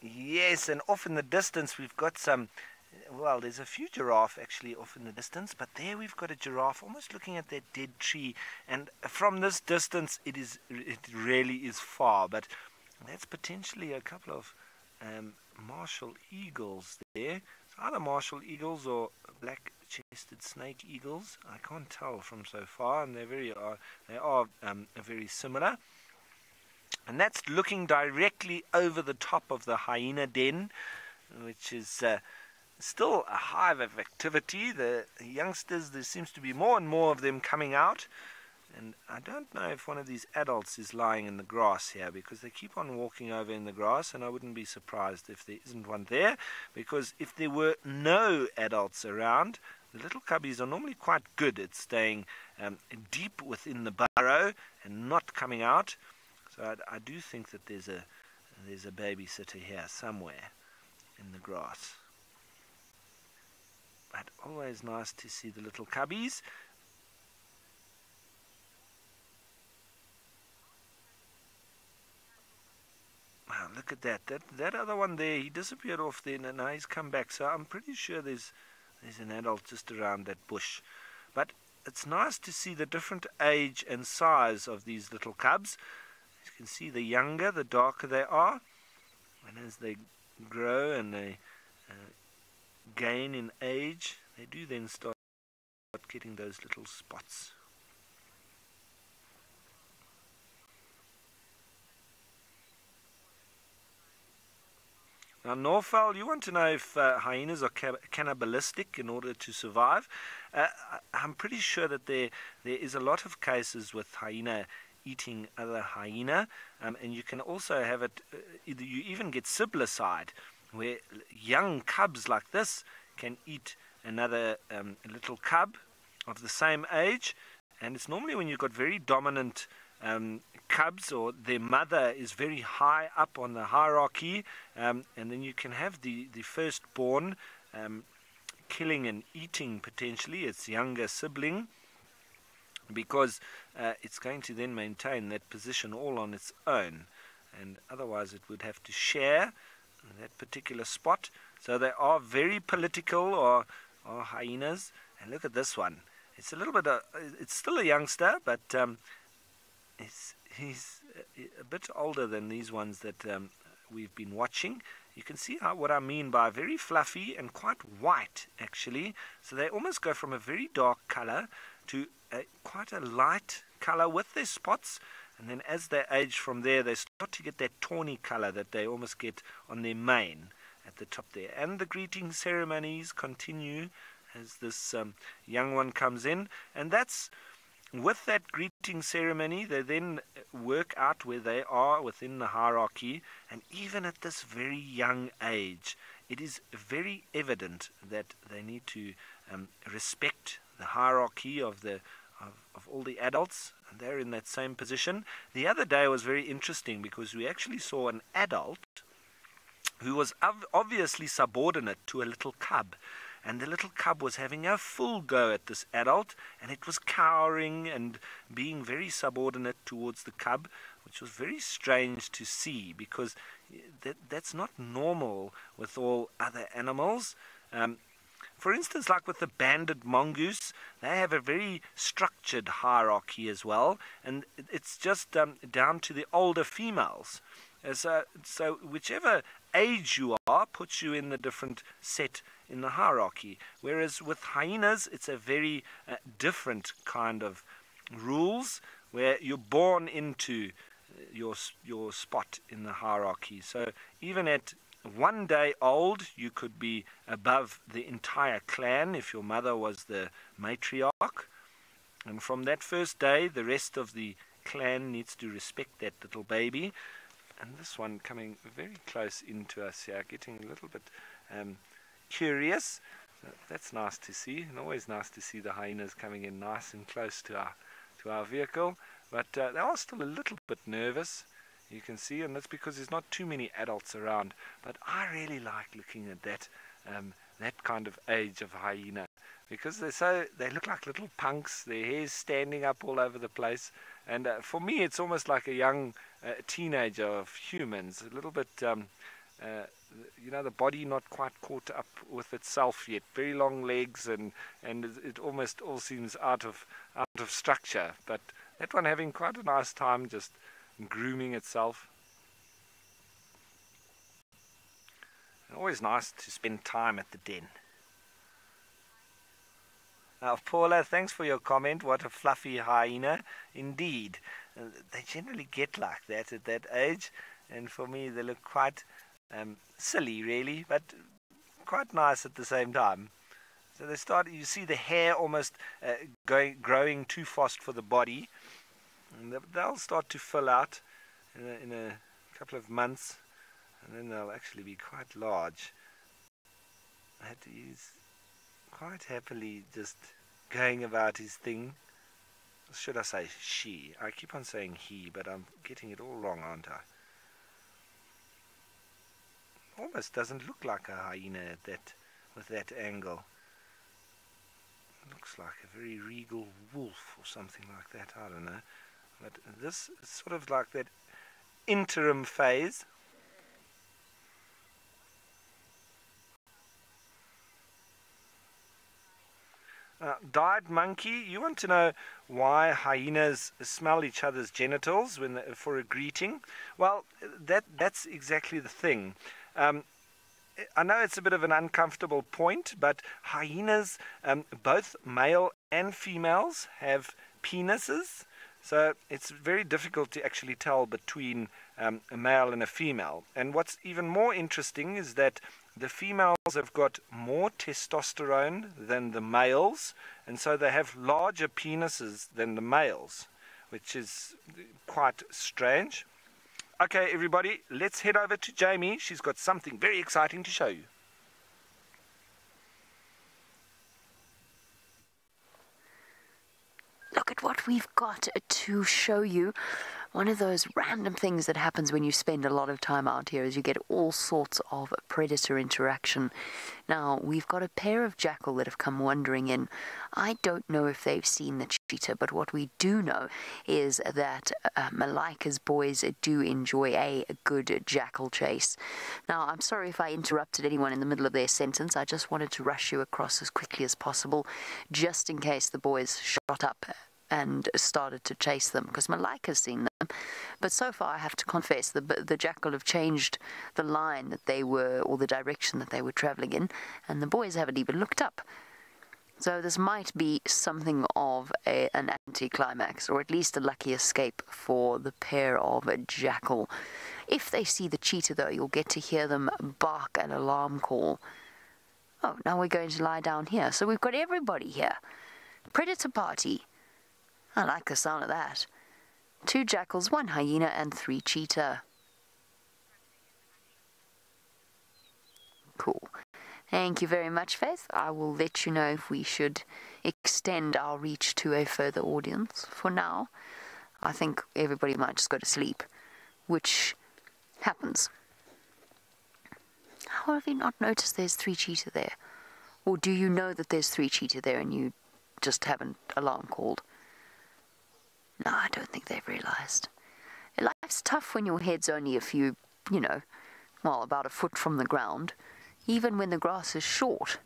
Yes, and off in the distance we've got some, well, there's a few giraffe actually off in the distance, but there we've got a giraffe almost looking at that dead tree, and from this distance it really is far, but that's potentially a couple of martial eagles there. It's either martial eagles or black-chested snake eagles. I can't tell from so far, and they are very similar. And that's looking directly over the top of the hyena den, which is still a hive of activity. The youngsters, there seems to be more and more of them coming out. And I don't know if one of these adults is lying in the grass here, because they keep on walking over in the grass, and I wouldn't be surprised if there isn't one there, because if there were no adults around, the little cubbies are normally quite good at staying deep within the burrow and not coming out. So I do think that there's a babysitter here somewhere in the grass. But always nice to see the little cubbies. Wow, look at that. That other one there, he disappeared off there, and now he's come back. So I'm pretty sure there's an adult just around that bush. But it's nice to see the different age and size of these little cubs. You can see the younger, the darker they are, and as they grow and they gain in age, they do then start getting those little spots. Now, Norfal, you want to know if hyenas are cannibalistic in order to survive? I'm pretty sure that there is a lot of cases with hyena eating other hyena, and you can also have it, you even get siblicide, where young cubs like this can eat another little cub of the same age, and it's normally when you've got very dominant cubs, or their mother is very high up on the hierarchy, and then you can have the firstborn killing and eating potentially its younger sibling, because it's going to then maintain that position all on its own, and otherwise it would have to share that particular spot. So they are very political, or hyenas. And look at this one. It's a little bit it's still a youngster, but he's a bit older than these ones that we've been watching. You can see what I mean by very fluffy and quite white, actually. So they almost go from a very dark color to quite a light color with their spots, and then as they age from there, they start to get that tawny color that they almost get on their mane at the top there. And the greeting ceremonies continue as this young one comes in, and that's with that greeting ceremony. They then work out where they are within the hierarchy, and even at this very young age, it is very evident that they need to respect the hierarchy of all the adults, and they're in that same position. The other day was very interesting, because we actually saw an adult who was obviously subordinate to a little cub, and the little cub was having a full go at this adult, and it was cowering and being very subordinate towards the cub, which was very strange to see, because that's not normal with all other animals. For instance, like with the banded mongoose, they have a very structured hierarchy as well, and it's just down to the older females. So whichever age you are puts you in the different set in the hierarchy. Whereas with hyenas, it's a very different kind of rules, where you're born into your spot in the hierarchy. So even at 1 day old, you could be above the entire clan if your mother was the matriarch. And from that first day, the rest of the clan needs to respect that little baby. And this one coming very close into us here, getting a little bit curious. So that's nice to see, and always nice to see the hyenas coming in nice and close to our vehicle. But they are still a little bit nervous, you can see, and that's because there's not too many adults around. But I really like looking at that kind of age of hyena, because they look like little punks. Their hair's standing up all over the place, and for me it's almost like a young teenager of humans, a little bit the body not quite caught up with itself yet, very long legs, and it almost all seems out of structure, but that one having quite a nice time just grooming itself. And always nice to spend time at the den. Now, Paula, thanks for your comment. What a fluffy hyena. Indeed. They generally get like that at that age. And for me, they look quite silly, really, but quite nice at the same time. So you see the hair almost growing too fast for the body. And they'll start to fill out in a couple of months. And then they'll actually be quite large. He's quite happily just going about his thing. Should I say she? I keep on saying he, but I'm getting it all wrong, aren't I? Almost doesn't look like a hyena with that angle. It looks like a very regal wolf or something like that, I don't know. But this is sort of like that interim phase. Dyed monkey, you want to know why hyenas smell each other's genitals for a greeting? Well, that's exactly the thing. I know it's a bit of an uncomfortable point, but hyenas, both male and females, have penises, so it's very difficult to actually tell between a male and a female. And what's even more interesting is that the females have got more testosterone than the males, and so they have larger penises than the males, which is quite strange. Okay, everybody, let's head over to Jamie. She's got something very exciting to show you. Look at what we've got to show you. One of those random things that happens when you spend a lot of time out here is you get all sorts of predator interaction. Now, we've got a pair of jackal that have come wandering in. I don't know if they've seen the cheetah, but what we do know is that Malika's boys do enjoy a good jackal chase. Now, I'm sorry if I interrupted anyone in the middle of their sentence. I just wanted to rush you across as quickly as possible, just in case the boys shot up and started to chase them, because Malika's seen them. But so far, I have to confess, the jackal have changed the line that they were, or the direction that they were traveling in, and the boys haven't even looked up. So this might be something of an anticlimax, or at least a lucky escape for the pair of jackal. If they see the cheetah, though, you'll get to hear them bark an alarm call. Oh, now we're going to lie down here. So we've got everybody here. Predator party. I like the sound of that. 2 jackals, 1 hyena, and 3 cheetah. Cool. Thank you very much, Faith. I will let you know if we should extend our reach to a further audience. For now, I think everybody might just go to sleep, which happens. How have you not noticed there's 3 cheetah there? Or do you know that there's 3 cheetah there and you just haven't alarm called? No, I don't think they've realized. Life's tough when your head's only a few, about a foot from the ground, even when the grass is short.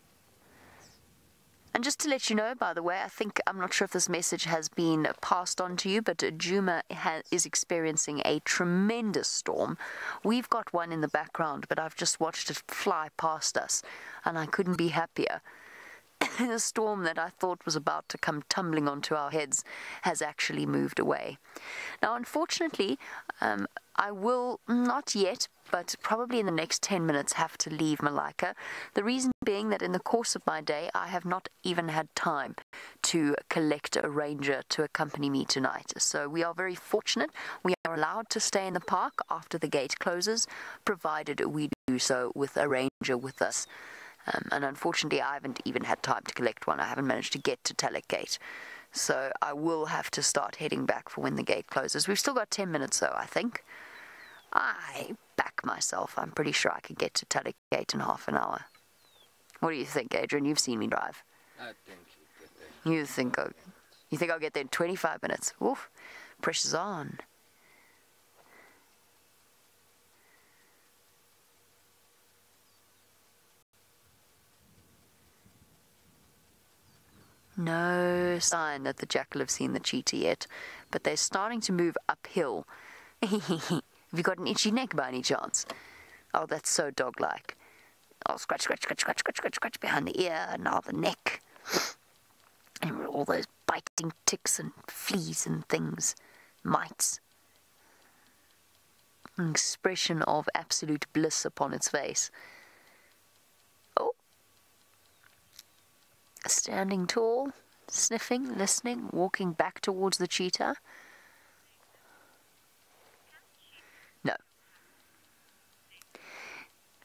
And just to let you know, by the way, I'm not sure if this message has been passed on to you, but Juma is experiencing a tremendous storm. We've got one in the background, but I've just watched it fly past us, and I couldn't be happier. the storm that I thought was about to come tumbling onto our heads has actually moved away. Now, unfortunately, I will not yet, but probably in the next 10 minutes have to leave Malacca. The reason being that in the course of my day, I have not even had time to collect a ranger to accompany me tonight. So we are very fortunate. We are allowed to stay in the park after the gate closes, provided we do so with a ranger with us. And unfortunately, I haven't even had time to collect one. I haven't managed to get to Talek Gate. So I will have to start heading back for when the gate closes. We've still got 10 minutes, though, I think. I back myself. I'm pretty sure I could get to Talek Gate in half an hour. What do you think, Adrian? You've seen me drive. I think you get there. You think I'll get there in 25 minutes? Oof, pressure's on. No sign that the jackal have seen the cheetah yet, but they're starting to move uphill. Have you got an itchy neck by any chance? Oh, that's so dog-like. Oh, scratch, scratch, scratch, scratch, scratch, scratch, scratch behind the ear, and now the neck. And all those biting ticks and fleas and things. Mites. An expression of absolute bliss upon its face. Oh. Standing tall, sniffing, listening, walking back towards the cheetah. No.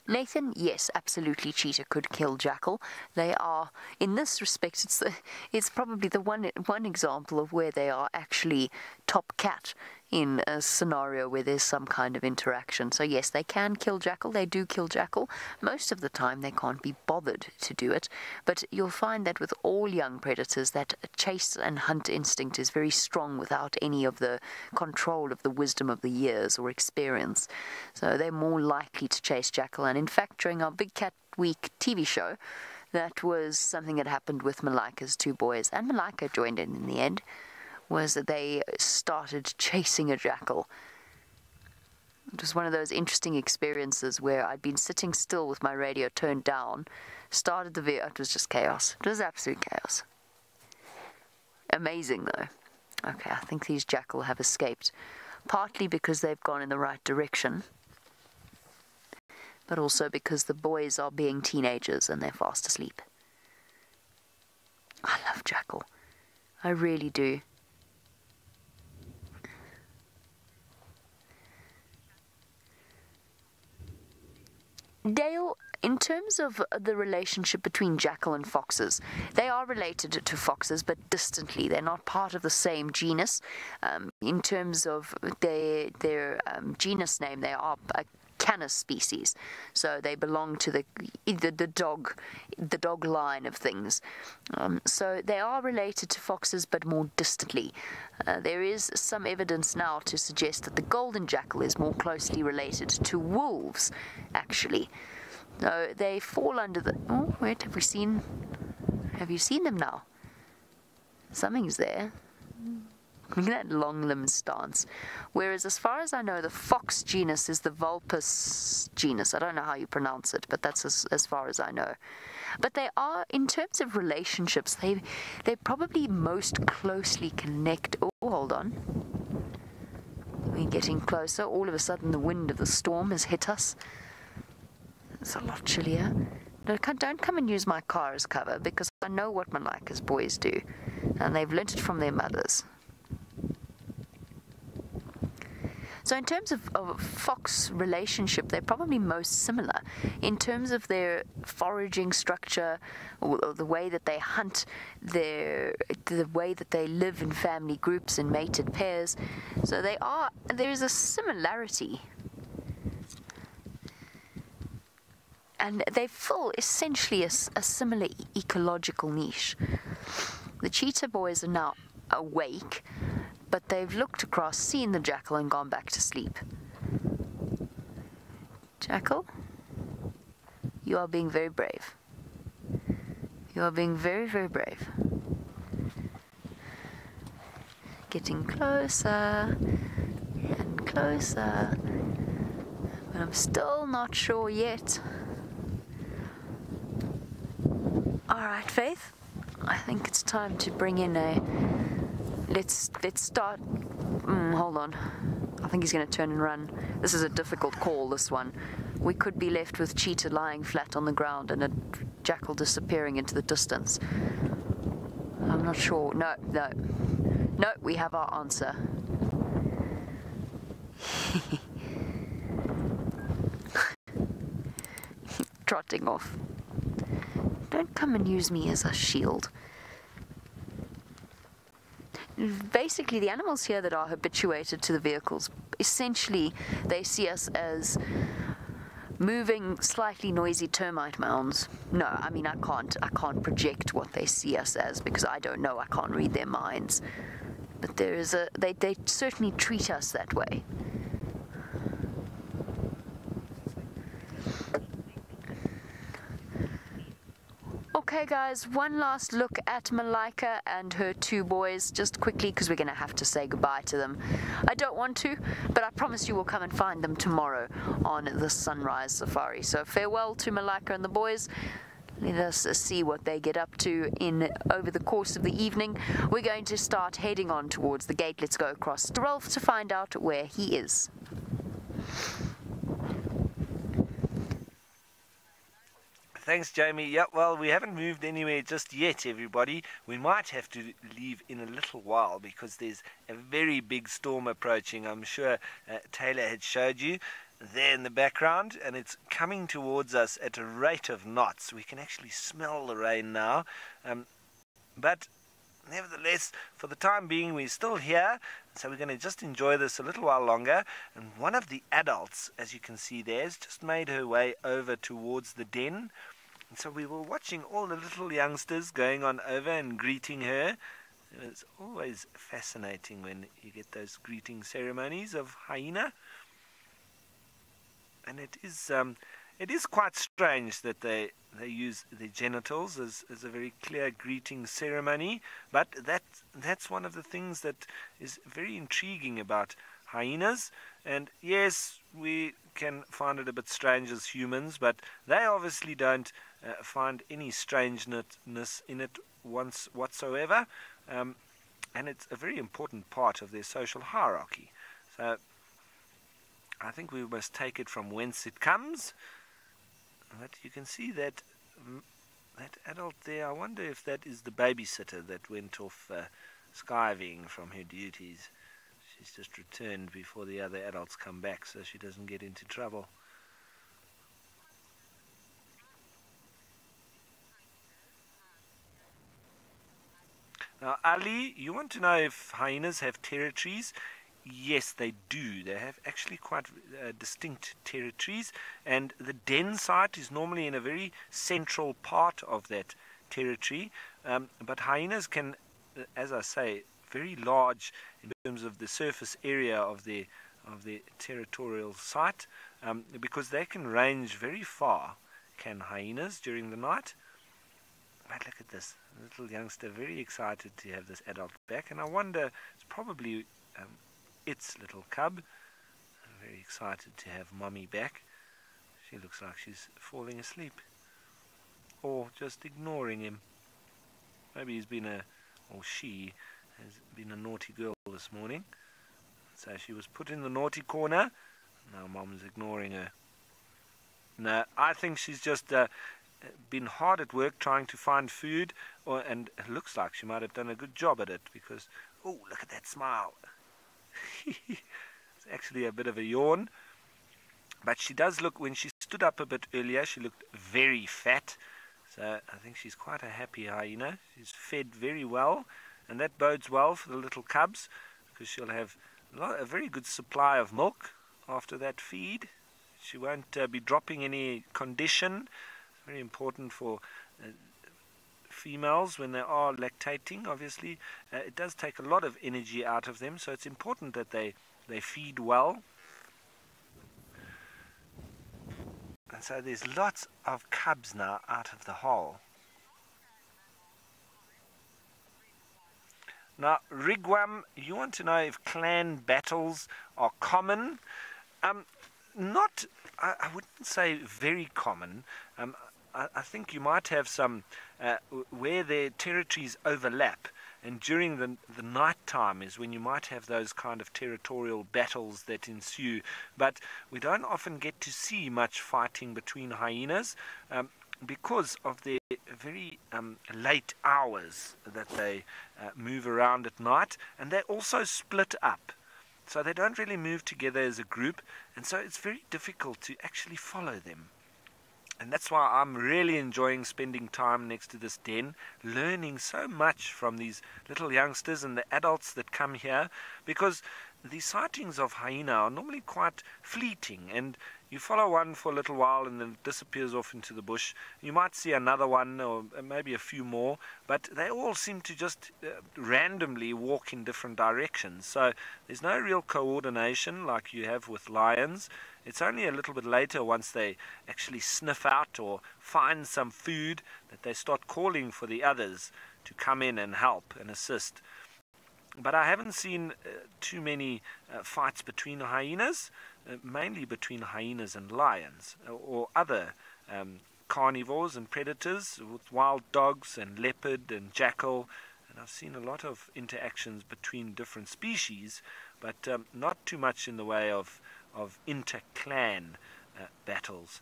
Nathan, yes, absolutely, cheetah could kill jackal. They are, in this respect, it's probably the one example of where they are actually top cat in a scenario where there's some kind of interaction. So yes, they can kill jackal. They do kill jackal. Most of the time they can't be bothered to do it. But you'll find that with all young predators, that chase and hunt instinct is very strong without any of the control of the wisdom of the years or experience. So they're more likely to chase jackal. And in fact, during our Big Cat Week TV show, that was something that happened with Malika's two boys. And Malika joined in the end. Was that they started chasing a jackal. It was one of those interesting experiences where I'd been sitting still with my radio turned down, started the video, it was just chaos. It was absolute chaos. Amazing though. Okay, I think these jackal have escaped, partly because they've gone in the right direction, but also because the boys are being teenagers and they're fast asleep. I love jackal. I really do. Dale, in terms of the relationship between jackal and foxes, they are related to foxes, but distantly. They're not part of the same genus. In terms of their genus name, they are a Canis species, so they belong to the dog line of things. So they are related to foxes, but more distantly. There is some evidence now to suggest that the golden jackal is more closely related to wolves, actually. So they fall under the... Oh, wait, have you seen them now? Something's there. Look at that long-limbed stance. Whereas, as far as I know, the fox genus is the Vulpes genus. I don't know how you pronounce it, but that's as far as I know. But they are, in terms of relationships, they probably most closely connect... Oh, hold on. We're getting closer. All of a sudden, the wind of the storm has hit us. It's a lot chillier. No, don't come and use my car as cover, because I know what Malika's boys do, and they've learnt it from their mothers. So in terms of fox relationship, they're probably most similar in terms of their foraging structure, or the way that they hunt, the way that they live in family groups and mated pairs. So there is a similarity. And they fill essentially a similar ecological niche. The cheetah boys are now awake, but they've looked across, seen the jackal, and gone back to sleep. Jackal, you are being very brave. You are being very, very brave. Getting closer and closer, but I'm still not sure yet. Alright, Faith. I think it's time to bring in a... Let's start... hold on. I think he's going to turn and run. This is a difficult call, this one. We could be left with Cheetah lying flat on the ground and a Jackal disappearing into the distance. I'm not sure. No, we have our answer. Trotting off. Don't come and use me as a shield. Basically, the animals here that are habituated to the vehicles, essentially, they see us as moving, slightly noisy termite mounds. No, I mean, I can't project what they see us as because I don't know. I can't read their minds. But there is they certainly treat us that way. Okay guys, one last look at Malika and her two boys, just quickly because we're going to have to say goodbye to them. I don't want to, but I promise you we'll come and find them tomorrow on the sunrise safari. So farewell to Malika and the boys. Let us see what they get up to over the course of the evening. We're going to start heading on towards the gate. Let's go across to Dwarf to find out where he is. Thanks, Jamie. Yeah, well, we haven't moved anywhere just yet, everybody. We might have to leave in a little while because there's a very big storm approaching. I'm sure Taylor had showed you there in the background, and it's coming towards us at a rate of knots. We can actually smell the rain now. But nevertheless, for the time being, we're still here. So we're going to just enjoy this a little while longer. And one of the adults, as you can see there, has just made her way over towards the den. And so we were watching all the little youngsters going on over and greeting her. It's always fascinating when you get those greeting ceremonies of hyena. And it is quite strange that they use their genitals as a very clear greeting ceremony, but that's one of the things that is very intriguing about hyenas. And yes, we can find it a bit strange as humans, but they obviously don't find any strangeness in it whatsoever, and it's a very important part of their social hierarchy. So I think we must take it from whence it comes. But you can see that adult there. I wonder if that is the babysitter that went off skiving from her duties. She's just returned before the other adults come back so she doesn't get into trouble. Now, Ali, you want to know if hyenas have territories? Yes, they do. They have actually quite distinct territories, and the den site is normally in a very central part of that territory. But hyenas can, as I say, very large in terms of the surface area of their territorial site, because they can range very far, can hyenas, during the night. But look at this little youngster, very excited to have this adult back, and I wonder, it's probably its little cub. I'm very excited to have Mummy back. She looks like she's falling asleep, or just ignoring him. Maybe she has been a naughty girl this morning, so she was put in the naughty corner. Now Mum's ignoring her. No, I think she's just been hard at work trying to find food, and it looks like she might have done a good job at it, because, oh, look at that smile. It's actually a bit of a yawn, but she does look, when she stood up a bit earlier, she looked very fat. So I think she's quite a happy hyena. She's fed very well, and that bodes well for the little cubs, because she'll have a very good supply of milk after that feed. She won't be dropping any condition. It's very important for females when they are lactating. Obviously, it does take a lot of energy out of them, so it's important that they feed well. And so there's lots of cubs now out of the hole. Now, Rigwam, you want to know if clan battles are common? I wouldn't say very common. I think you might have some where their territories overlap. And during the night time is when you might have those kind of territorial battles that ensue. But we don't often get to see much fighting between hyenas because of their very late hours that they move around at night. And they also split up. So they don't really move together as a group. And so it's very difficult to actually follow them. And that's why I'm really enjoying spending time next to this den, learning so much from these little youngsters and the adults that come here, because the sightings of hyena are normally quite fleeting, and you follow one for a little while and then it disappears off into the bush. You might see another one or maybe a few more, but they all seem to just randomly walk in different directions. So there's no real coordination like you have with lions. It's only a little bit later, once they actually sniff out or find some food, that they start calling for the others to come in and help and assist. But I haven't seen too many fights between hyenas, mainly between hyenas and lions, or other carnivores and predators, with wild dogs and leopard and jackal. And I've seen a lot of interactions between different species, but not too much in the way of inter-clan battles.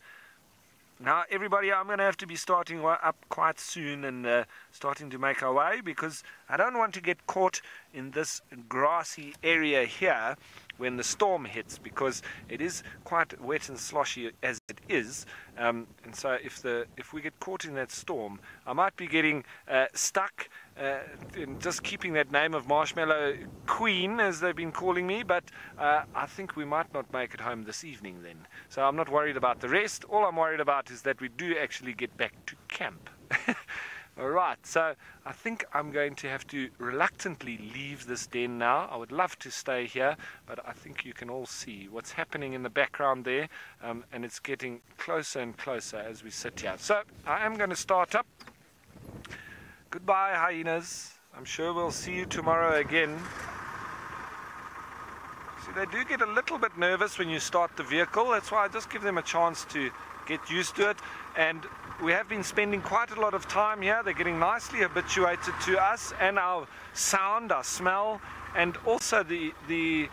Now, everybody, I'm going to have to be starting up quite soon and starting to make our way, because I don't want to get caught in this grassy area here when the storm hits, because it is quite wet and sloshy as it is. And so if we get caught in that storm, I might be getting stuck in just keeping that name of Marshmallow Queen, as they've been calling me, but I think we might not make it home this evening then. So I'm not worried about the rest. All I'm worried about is that we do actually get back to camp. Alright, so I think I'm going to have to reluctantly leave this den now. I would love to stay here, but I think you can all see what's happening in the background there, and it's getting closer and closer as we sit here. So I am going to start up. Goodbye, hyenas. I'm sure we'll see you tomorrow again. See, they do get a little bit nervous when you start the vehicle. That's why I just give them a chance to get used to it. And we have been spending quite a lot of time here. They're getting nicely habituated to us and our sound, our smell, and also the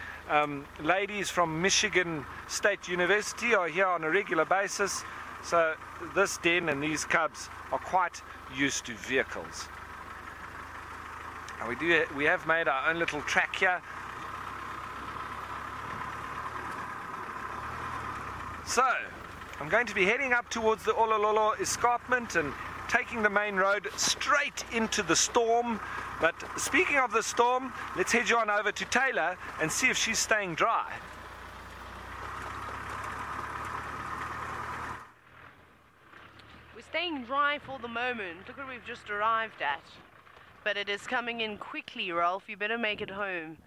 ladies from Michigan State University are here on a regular basis. So this den and these cubs are quite used to vehicles. And we have made our own little track here. So I'm going to be heading up towards the Olololo escarpment and taking the main road straight into the storm. But speaking of the storm, let's head you on over to Taylor and see if she's staying dry. We're staying dry for the moment. Look what we've just arrived at. But it is coming in quickly, Ralph. You better make it home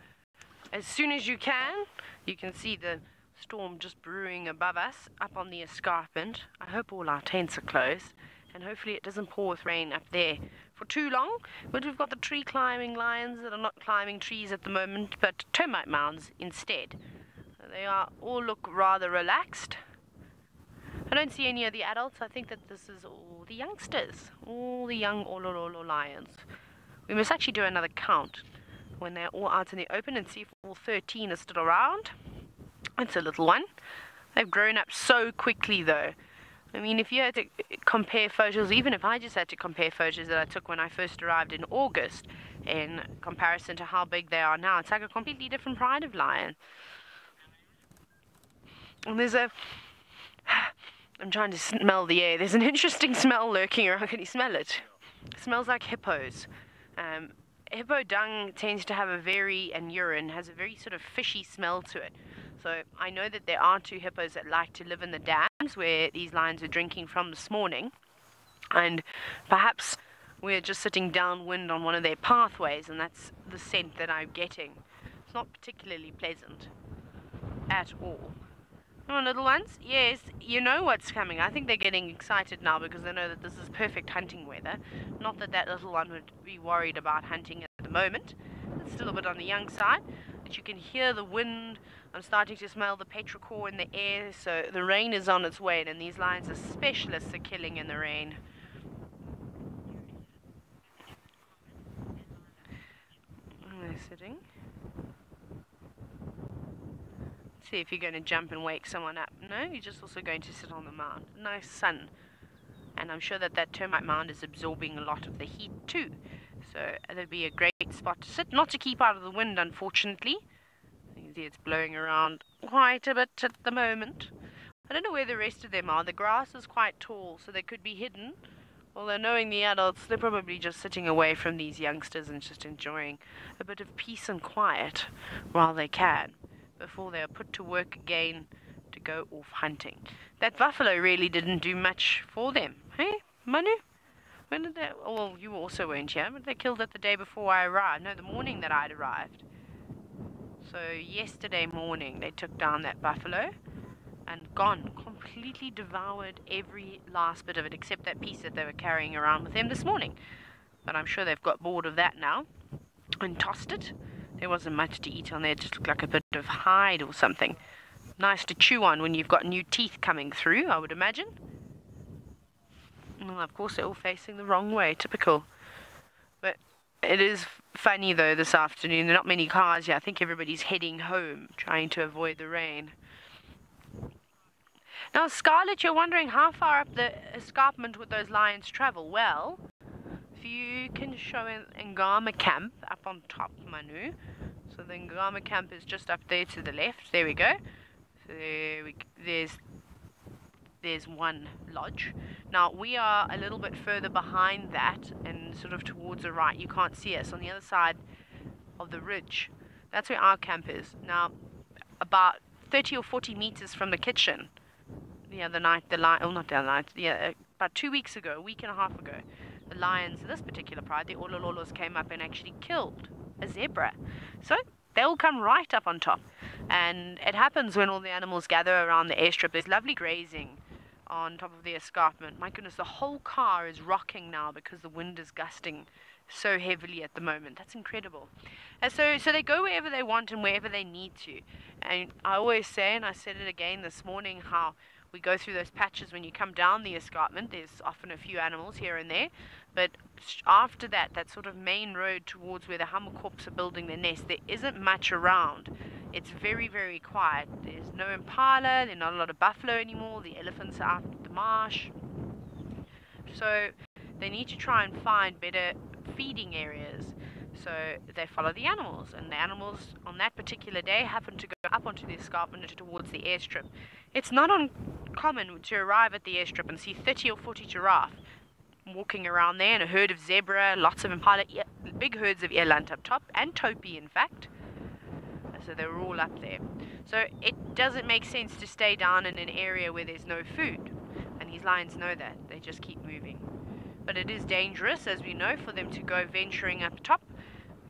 as soon as you can. You can see the storm just brewing above us up on the escarpment. I hope all our tents are closed, and hopefully it doesn't pour with rain up there for too long. But we've got the tree climbing lions that are not climbing trees at the moment, but termite mounds instead. They all look rather relaxed. I don't see any of the adults. I think that this is all the youngsters, all the young Olololo lions. We must actually do another count when they're all out in the open and see if all 13 are still around. It's a little one. They've grown up so quickly, though. I mean, if you had to compare photos, even if I just had to compare photos that I took when I first arrived in August in comparison to how big they are now, it's like a completely different pride of lion. And there's I'm trying to smell the air. There's an interesting smell lurking around. Can you smell it? It smells like hippos. Hippo dung tends to have and urine has a very sort of fishy smell to it. So I know that there are 2 hippos that like to live in the dams where these lions are drinking from this morning. And perhaps we're just sitting downwind on one of their pathways, and that's the scent that I'm getting. It's not particularly pleasant at all. Come on, little ones. Yes, you know what's coming. I think they're getting excited now because they know that this is perfect hunting weather. Not that that little one would be worried about hunting at the moment. It's still a bit on the young side. But you can hear the wind I'm starting to smell the petrichor in the air, so the rain is on its way, and these lions are specialists at killing in the rain. They're sitting. See if you're going to jump and wake someone up. No, you're just also going to sit on the mound. Nice sun. And I'm sure that that termite mound is absorbing a lot of the heat too. So it'll be a great spot to sit. Not to keep out of the wind, unfortunately. You can see it's blowing around quite a bit at the moment. I don't know where the rest of them are. The grass is quite tall, so they could be hidden. Although knowing the adults, they're probably just sitting away from these youngsters and just enjoying a bit of peace and quiet while they can, before they are put to work again to go off hunting. That buffalo really didn't do much for them. Hey, Manu? When did they... Well, you also weren't here, but they killed it the day before I arrived. No, the morning that I'd arrived. So yesterday morning they took down that buffalo and gone, completely devoured every last bit of it except that piece that they were carrying around with them this morning. But I'm sure they've got bored of that now and tossed it. There wasn't much to eat on there, it just looked like a bit of hide or something. Nice to chew on when you've got new teeth coming through, I would imagine. Well, of course they're all facing the wrong way, typical. But it is funny though this afternoon, there are not many cars here. I think everybody's heading home, trying to avoid the rain. Now Scarlett, you're wondering how far up the escarpment would those lions travel? Well, if you can show an Ngama camp up on top, Manu. So the Ngama camp is just up there to the left. There we go. So there's one lodge. Now we are a little bit further behind that and sort of towards the right. You can't see us on the other side of the ridge. That's where our camp is. Now about 30 or 40 meters from the kitchen. The other night, about 2 weeks ago, a week and a half ago, the lions, this particular pride, the Olololos, came up and actually killed a zebra. So they'll come right up on top. And it happens when all the animals gather around the airstrip. There's lovely grazing on top of the escarpment. My goodness, the whole car is rocking now because the wind is gusting so heavily at the moment. That's incredible. And so they go wherever they want and wherever they need to. And I always say, and I said it again this morning, how we go through those patches when you come down the escarpment. There's often a few animals here and there, but after that, that sort of main road towards where the Hammerkorps are building their nest, there isn't much around. It's very, very quiet. There's no impala, there's not a lot of buffalo anymore, the elephants are out at the marsh. So they need to try and find better feeding areas. So they follow the animals, and the animals on that particular day happen to go up onto the escarpment towards the airstrip. It's not uncommon to arrive at the airstrip and see 30 or 40 giraffe walking around there, and a herd of zebra, lots of impala, big herds of eland up top, and topi in fact. So they're all up there. So it doesn't make sense to stay down in an area where there's no food, and these lions know that. They just keep moving. But it is dangerous, as we know, for them to go venturing up top,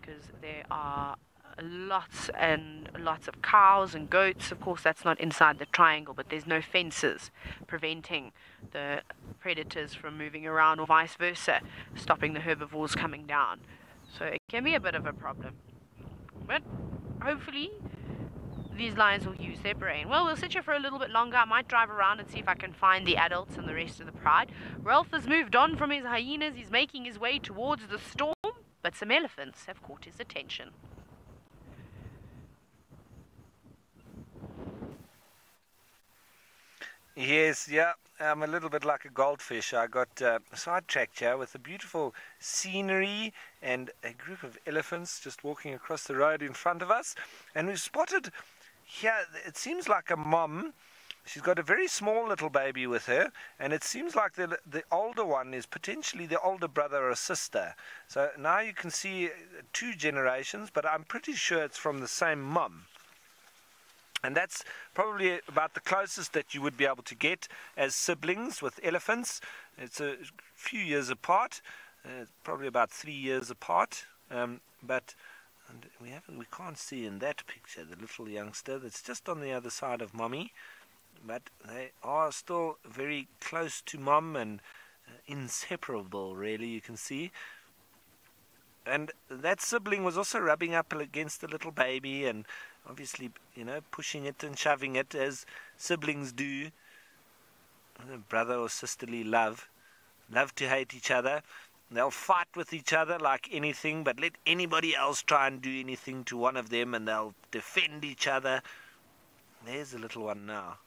because there are lots and lots of cows and goats. Of course, that's not inside the triangle, but there's no fences preventing the predators from moving around, or vice versa, stopping the herbivores coming down. So it can be a bit of a problem. But hopefully these lions will use their brain. Well, we'll sit here for a little bit longer. I might drive around and see if I can find the adults and the rest of the pride. Ralph has moved on from his hyenas. He's making his way towards the storm, but some elephants have caught his attention. Yes, yeah, I'm a little bit like a goldfish. I got sidetracked here with the beautiful scenery and a group of elephants just walking across the road in front of us. And we've spotted here, it seems like a mom. She's got a very small little baby with her, and it seems like the older one is potentially the older brother or sister. So now you can see 2 generations, but I'm pretty sure it's from the same mom. And that's probably about the closest that you would be able to get as siblings with elephants. It's a few years apart, probably about 3 years apart. But we can't see in that picture the little youngster that's just on the other side of mommy. But they are still very close to mom and inseparable, really, you can see. And that sibling was also rubbing up against the little baby, and obviously, pushing it and shoving it as siblings do. Brother or sisterly love to hate each other. They'll fight with each other like anything, but let anybody else try and do anything to one of them and they'll defend each other. There's the little one now.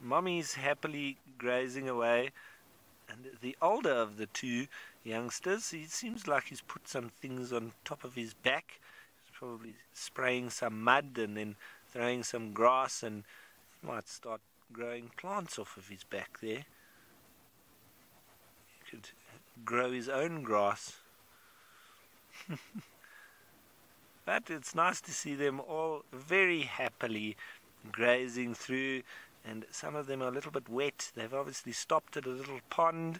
Mommy's happily grazing away, and the older of the two youngsters, he seems like he's put some things on top of his back. He's probably spraying some mud and then throwing some grass, and he might start growing plants off of his back there. He could grow his own grass. But it's nice to see them all very happily grazing through, and some of them are a little bit wet. They've obviously stopped at a little pond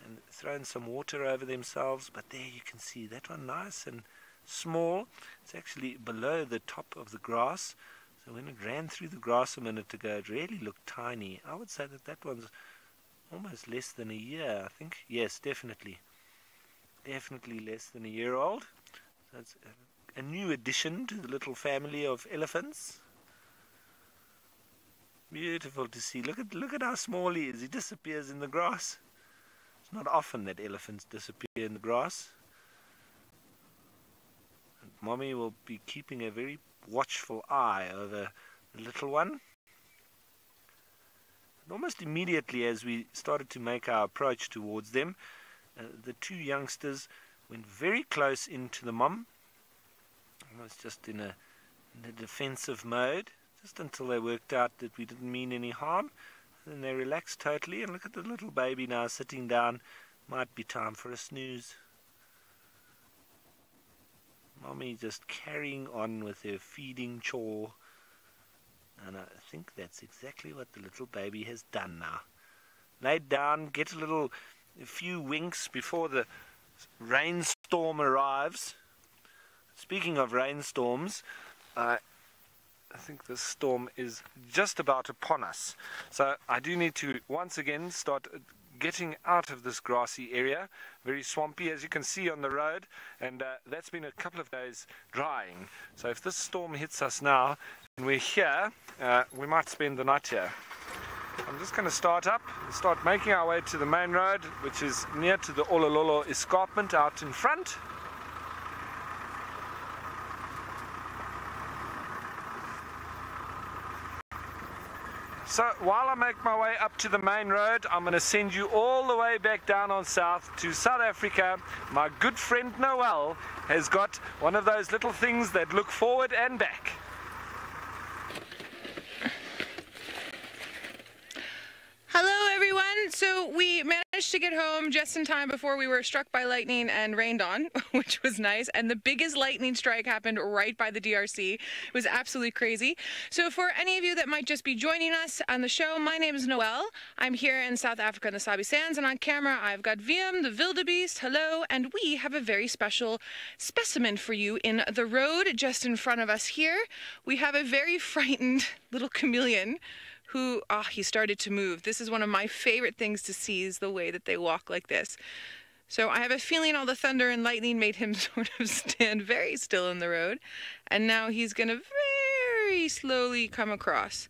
and thrown some water over themselves, but there you can see that one nice and small. It's actually below the top of the grass, so when it ran through the grass a minute ago it really looked tiny. I would say that one's almost less than a year, I think. Yes, definitely less than a year old. So it's a new addition to the little family of elephants. Beautiful to see. Look at how small he is. He disappears in the grass. It's not often that elephants disappear in the grass. And Mommy will be keeping a very watchful eye over the little one. And almost immediately as we started to make our approach towards them, the two youngsters went very close into the mom, almost just in a defensive mode, just until they worked out that we didn't mean any harm. Then they relaxed totally, and look at the little baby now sitting down. Might be time for a snooze. Mommy just carrying on with her feeding chore, and I think that's exactly what the little baby has done now. Laid down, get a few winks before the rainstorm arrives. Speaking of rainstorms, I think this storm is just about upon us. So I do need to once again start getting out of this grassy area. Very swampy, as you can see on the road, and that's been a couple of days drying. So if this storm hits us now and we're here, we might spend the night here. I'm just going to start making our way to the main road, which is near to the Olololo escarpment out in front. So while I make my way up to the main road, I'm going to send you all the way back down on south to South Africa. My good friend Noel has got one of those little things that look forward and back. Hello everyone! So we managed to get home just in time before we were struck by lightning and rained on, which was nice. And the biggest lightning strike happened right by the DRC. It was absolutely crazy. So for any of you that might just be joining us on the show, my name is Noelle. I'm here in South Africa in the Sabi Sands, and on camera I've got Wiem, the wildebeest. Hello, and we have a very special specimen for you in the road just in front of us here. We have a very frightened little chameleon who, he started to move. This is one of my favorite things to see, is the way that they walk like this. So I have a feeling all the thunder and lightning made him sort of stand very still in the road. And now he's going to very slowly come across.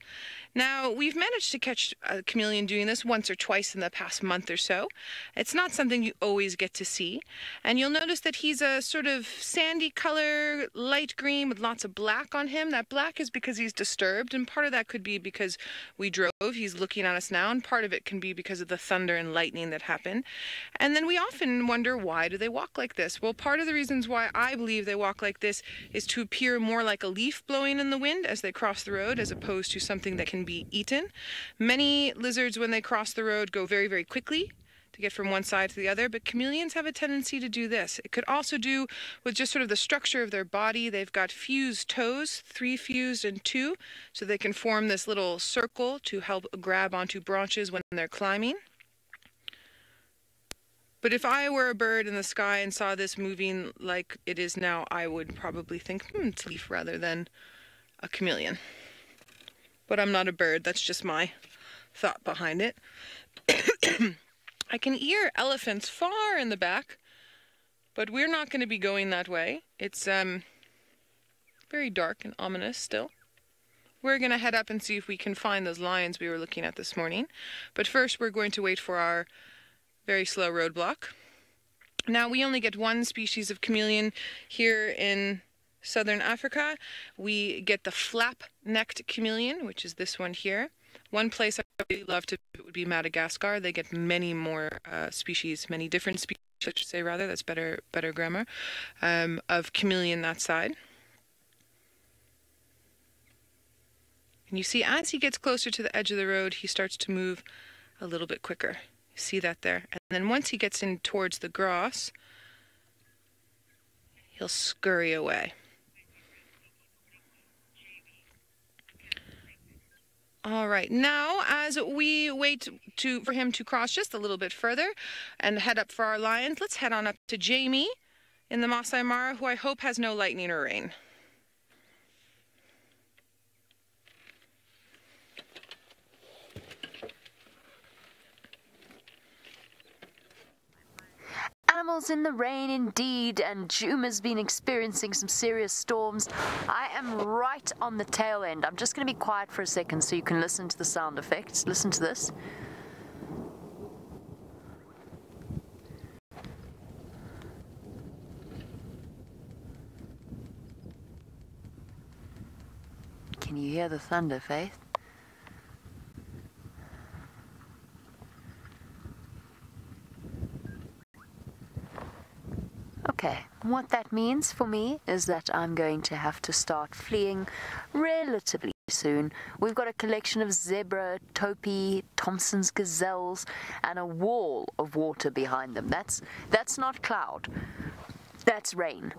Now, we've managed to catch a chameleon doing this once or twice in the past month or so. It's not something you always get to see. And you'll notice that he's a sort of sandy color, light green with lots of black on him. That black is because he's disturbed, and part of that could be because we drove. He's looking at us now, and part of it can be because of the thunder and lightning that happened. And then we often wonder, why do they walk like this? Well, part of the reasons why I believe they walk like this is to appear more like a leaf blowing in the wind as they cross the road, as opposed to something that can be eaten. Many lizards, when they cross the road, go very, very quickly to get from one side to the other, but chameleons have a tendency to do this. It could also do with just sort of the structure of their body. They've got fused toes, 3 fused and 2, so they can form this little circle to help grab onto branches when they're climbing. But if I were a bird in the sky and saw this moving like it is now, I would probably think, it's a leaf rather than a chameleon. But I'm not a bird, that's just my thought behind it. I can hear elephants far in the back, but we're not going to be going that way. It's very dark and ominous still. We're going to head up and see if we can find those lions we were looking at this morning. But first we're going to wait for our very slow roadblock. Now, we only get one species of chameleon here in southern Africa. We get the flap-necked chameleon, which is this one here. One place I really love to visit would be Madagascar. They get many more species, many different species, I should say rather, that's better grammar, of chameleon that side. And you see, as he gets closer to the edge of the road, he starts to move a little bit quicker. You see that there? And then once he gets in towards the grass, he'll scurry away. All right, now as we wait for him to cross just a little bit further and head up for our lions, let's head on up to Jamie in the Maasai Mara, who I hope has no lightning or rain. Animals in the rain indeed, and Juma's been experiencing some serious storms. I am right on the tail end. I'm just going to be quiet for a second so you can listen to the sound effects. Listen to this. Can you hear the thunder, Faith? Okay, what that means for me is that I'm going to have to start fleeing relatively soon. We've got a collection of zebra, topi, Thompson's gazelles, and a wall of water behind them. That's not cloud, that's rain.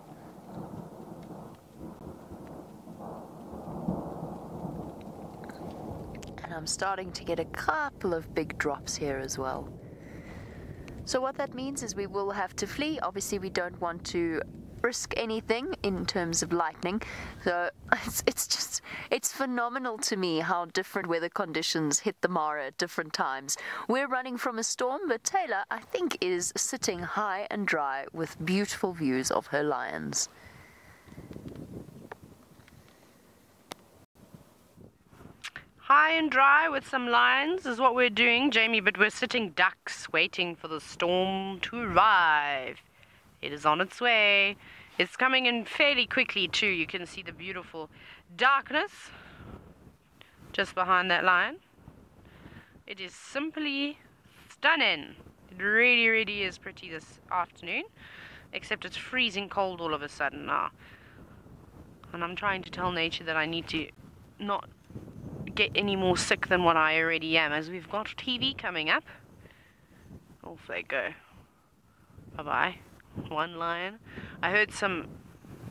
And I'm starting to get a couple of big drops here as well. So what that means is we will have to flee. Obviously, we don't want to risk anything in terms of lightning. So it's phenomenal to me how different weather conditions hit the Mara at different times. We're running from a storm, but Taylor, I think, is sitting high and dry with beautiful views of her lions. High and dry with some lions is what we're doing, Jamie, but we're sitting ducks waiting for the storm to arrive. It is on its way. It's coming in fairly quickly too. You can see the beautiful darkness just behind that lion. It is simply stunning. It really, really is pretty this afternoon, except it's freezing cold all of a sudden now. And I'm trying to tell nature that I need to not get any more sick than what I already am, as we've got TV coming up. Off they go. Bye-bye. One lion. I heard some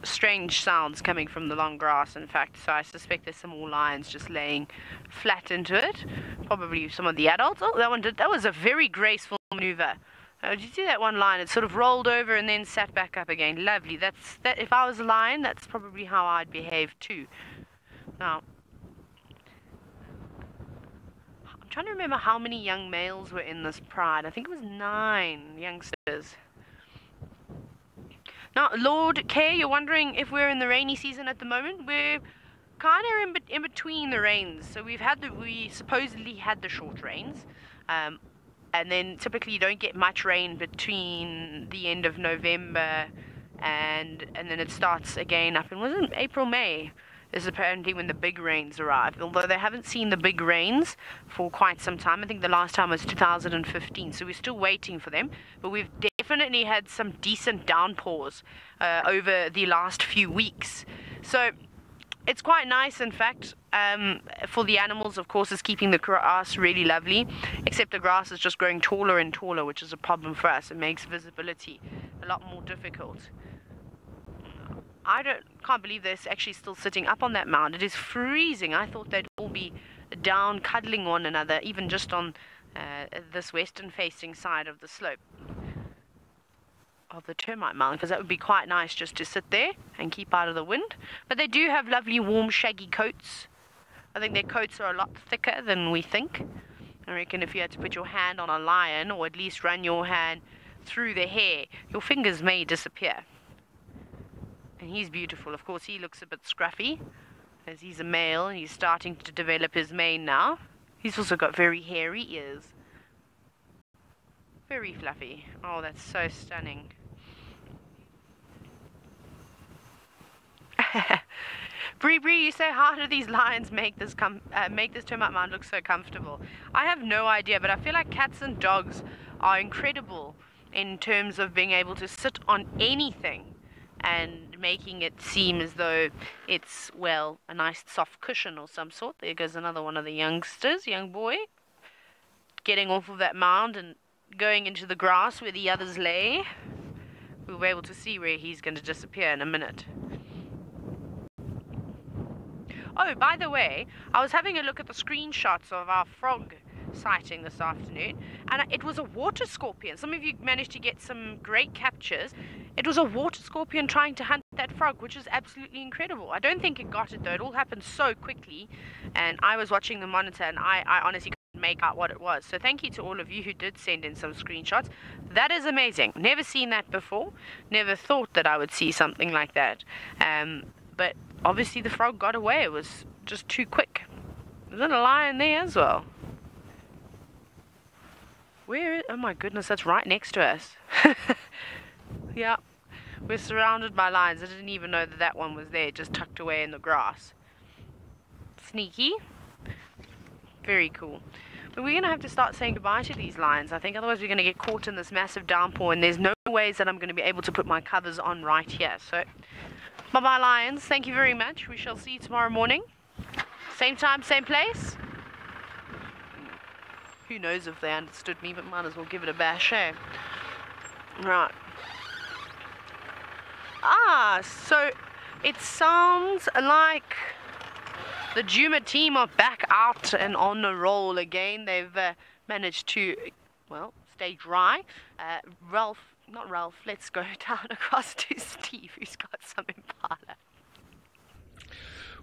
strange sounds coming from the long grass, in fact, so I suspect there's some more lions just laying flat into it. Probably some of the adults. Oh, that was a very graceful maneuver. Did you see that one lion? It sort of rolled over and then sat back up again. Lovely. That. If I was a lion, that's probably how I'd behave too. Now, I'm trying to remember how many young males were in this pride. I think it was 9 youngsters. Now, Lord K, you're wondering if we're in the rainy season at the moment. We're kind of in between the rains. So we supposedly had the short rains. And then typically you don't get much rain between the end of November and then it starts again up in, was it April, May? Is apparently when the big rains arrive, although they haven't seen the big rains for quite some time. I think the last time was 2015, so we're still waiting for them, but we've definitely had some decent downpours over the last few weeks, so it's quite nice. In fact, for the animals, of course, it's keeping the grass really lovely, except the grass is just growing taller and taller, which is a problem for us. It makes visibility a lot more difficult. I can't believe they're actually still sitting up on that mound. It is freezing. I thought they'd all be down cuddling one another, even just on this western facing side of the slope of the termite mound, because that would be quite nice just to sit there and keep out of the wind. But they do have lovely warm shaggy coats. I think their coats are a lot thicker than we think. I reckon if you had to put your hand on a lion, or at least run your hand through the hair, your fingers may disappear. And he's beautiful. Of course, he looks a bit scruffy, as he's a male and he's starting to develop his mane now. He's also got very hairy ears. Very fluffy. Oh, that's so stunning. Bree, you say, how do these lions make this termite mound look so comfortable? I have no idea, but I feel like cats and dogs are incredible in terms of being able to sit on anything and making it seem as though it's, well, a nice soft cushion or some sort. There goes another one of the youngsters, young boy, getting off of that mound and going into the grass where the others lay. We'll be able to see where he's going to disappear in a minute. Oh, by the way, I was having a look at the screenshots of our frog sighting this afternoon, and it was a water scorpion. Some of you managed to get some great captures. It was a water scorpion trying to hunt that frog, which is absolutely incredible. I don't think it got it though. It all happened so quickly, and I was watching the monitor, and I honestly couldn't make out what it was. So thank you to all of you who did send in some screenshots. That is amazing. Never seen that before. Never thought that I would see something like that. But obviously the frog got away. It was just too quick. There's a lion there as well. Where is, oh my goodness, that's right next to us. Yeah, we're surrounded by lions. I didn't even know that that one was there, just tucked away in the grass. Sneaky. Very cool. But we're going to have to start saying goodbye to these lions, I think. Otherwise we're going to get caught in this massive downpour, and there's no ways that I'm going to be able to put my covers on right here. So, bye-bye lions. Thank you very much. We shall see you tomorrow morning. Same time, same place. Who knows if they understood me, but might as well give it a bash, eh? Right. Ah, so it sounds like the Djuma team are back out and on the roll again. They've managed to, well, stay dry. Not Ralph, let's go down across to Steve, who's got some impala.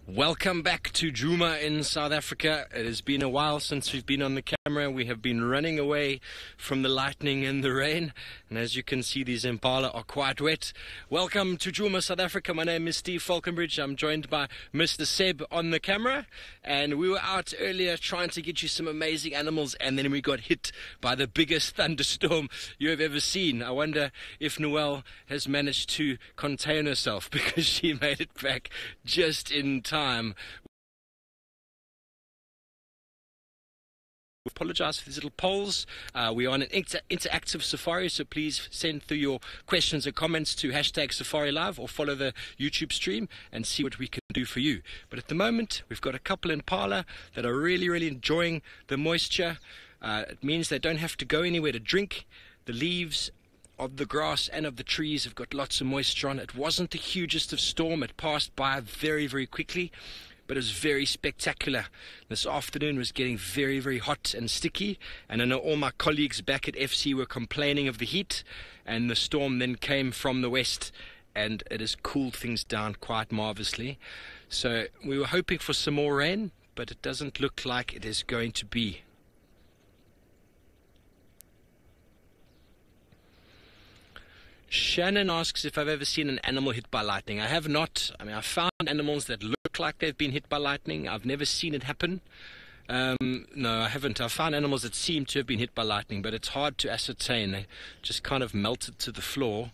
Welcome back to Djuma in South Africa. It has been a while since we've been on the camera. We have been running away from the lightning and the rain, and as you can see, these impala are quite wet. Welcome to Djuma, South Africa. My name is Steve Falconbridge. I'm joined by Mr. Seb on the camera, and we were out earlier trying to get you some amazing animals, and then we got hit by the biggest thunderstorm you have ever seen. I wonder if Noelle has managed to contain herself, because she made it back just in time. We apologize for these little polls. We are on an interactive safari, so please send through your questions and comments to #SafariLive or follow the YouTube stream and see what we can do for you. But at the moment, we've got a couple impala that are really enjoying the moisture. It means they don't have to go anywhere to drink. The leaves of the grass and of the trees have got lots of moisture on. It wasn't the hugest of storm. It passed by very quickly, but it was very spectacular. This afternoon was getting very hot and sticky, and I know all my colleagues back at FC were complaining of the heat, and the storm then came from the west, and it has cooled things down quite marvelously. So we were hoping for some more rain, but it doesn't look like it is going to be. Shannon asks if I've ever seen an animal hit by lightning. I have not. I mean, I've found animals that look like they've been hit by lightning. I've never seen it happen. No, I haven't. I've found animals that seem to have been hit by lightning, but it's hard to ascertain. They just kind of melted to the floor.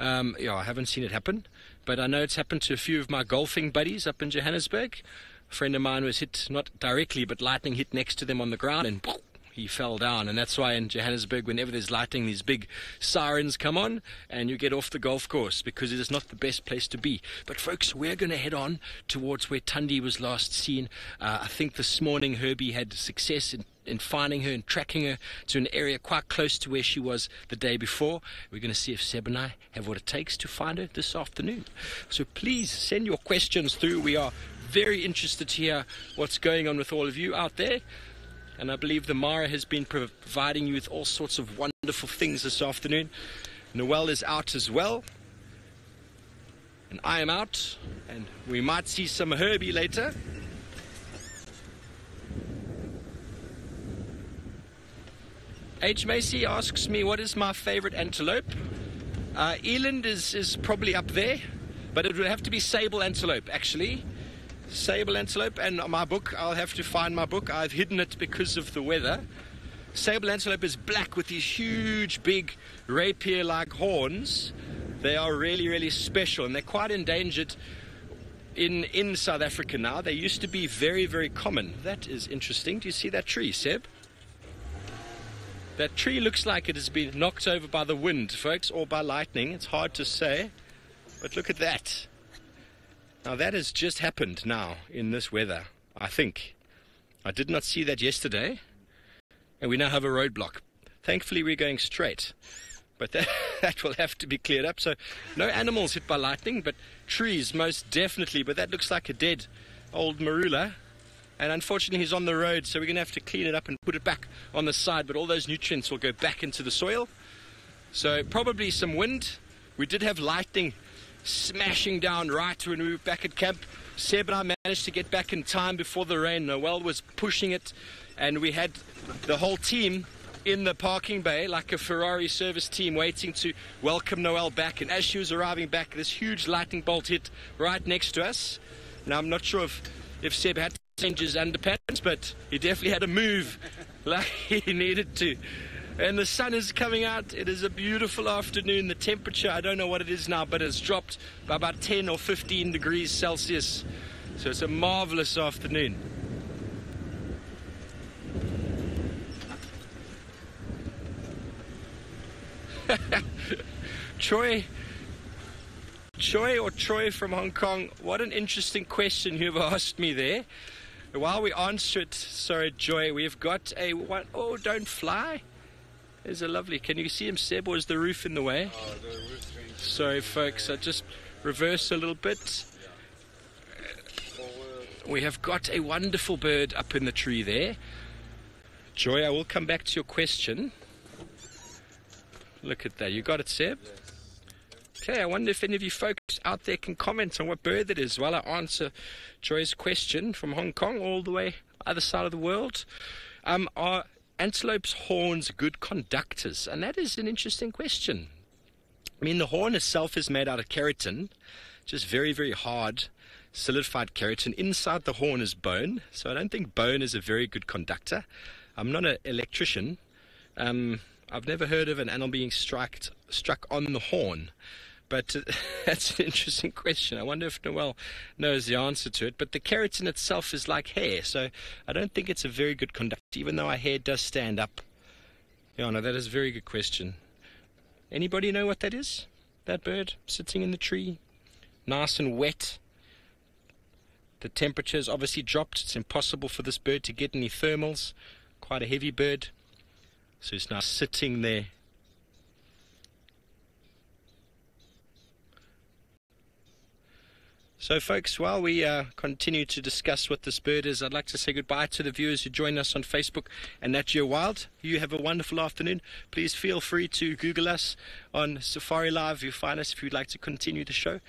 Yeah, I haven't seen it happen, but I know it's happened to a few of my golfing buddies up in Johannesburg. A friend of mine was hit, not directly, but lightning hit next to them on the ground, and he fell down. And that's why in Johannesburg, whenever there's lightning, these big sirens come on and you get off the golf course, because it is not the best place to be. But folks, we're going to head on towards where Tundi was last seen. I think this morning Herbie had success in finding her and tracking her to an area quite close to where she was the day before. We're going to see if Seb and I have what it takes to find her this afternoon. So please send your questions through. We are very interested to hear what's going on with all of you out there. And I believe the Mara has been providing you with all sorts of wonderful things this afternoon. Noelle is out as well. And I am out. And we might see some Herbie later. H. Macy asks me, what is my favorite antelope? Eland is probably up there. but it would have to be sable antelope, actually. Sable antelope, and my book, I'll have to find my book. I've hidden it because of the weather. Sable antelope is black with these huge, big, rapier-like horns. They are really, really special, and they're quite endangered in South Africa now. They used to be very, very common. That is interesting. Do you see that tree, Seb? That tree looks like it has been knocked over by the wind, folks, or by lightning. It's hard to say, but look at that. Now that has just happened now in this weather, I think. I did not see that yesterday, and we now have a roadblock. Thankfully we're going straight, but that will have to be cleared up. So no animals hit by lightning, but trees most definitely. But that looks like a dead old marula, and unfortunately he's on the road, so we're going to have to clean it up and put it back on the side, but all those nutrients will go back into the soil. So probably some wind. We did have lightning smashing down right when we were back at camp. Seb and I managed to get back in time before the rain. Noel was pushing it, and we had the whole team in the parking bay like a Ferrari service team waiting to welcome Noel back. And as she was arriving back, this huge lightning bolt hit right next to us. Now I'm not sure if Seb had to change his underpants, but he definitely had to move like he needed to. And the sun is coming out. It is a beautiful afternoon. The temperature, I don't know what it is now, but it's dropped by about 10 or 15 degrees Celsius. So it's a marvelous afternoon. Troy from Hong Kong, what an interesting question you've asked me there. While we answer it, sorry Joy, we've got a one. Oh, don't fly. There's a lovely, can you see him, Seb, or is the roof in the way? Oh, the roof thing. Sorry folks, I just reverse a little bit. We have got a wonderful bird up in the tree there. Joy, I will come back to your question. Look at that, you got it, Seb? Okay, I wonder if any of you folks out there can comment on what bird that is while I answer Joy's question from Hong Kong all the way other side of the world. Are antelope's horns good conductors? And that is an interesting question. I mean, the horn itself is made out of keratin, just very, very hard, solidified keratin. Inside the horn is bone, so I don't think bone is a very good conductor. I'm not an electrician. I've never heard of an animal being struck on the horn. But that's an interesting question. I wonder if Noel knows the answer to it. But the keratin itself is like hair, so I don't think it's a very good conductor, even though our hair does stand up. Yeah, no, that is a very good question. Anybody know what that is? That bird sitting in the tree, nice and wet. The temperature's obviously dropped. It's impossible for this bird to get any thermals. Quite a heavy bird. So it's now sitting there. So folks, while we continue to discuss what this bird is, I'd like to say goodbye to the viewers who join us on Facebook and Nat Geo Wild. You have a wonderful afternoon. Please feel free to Google us on Safari Live. You'll find us if you'd like to continue the show.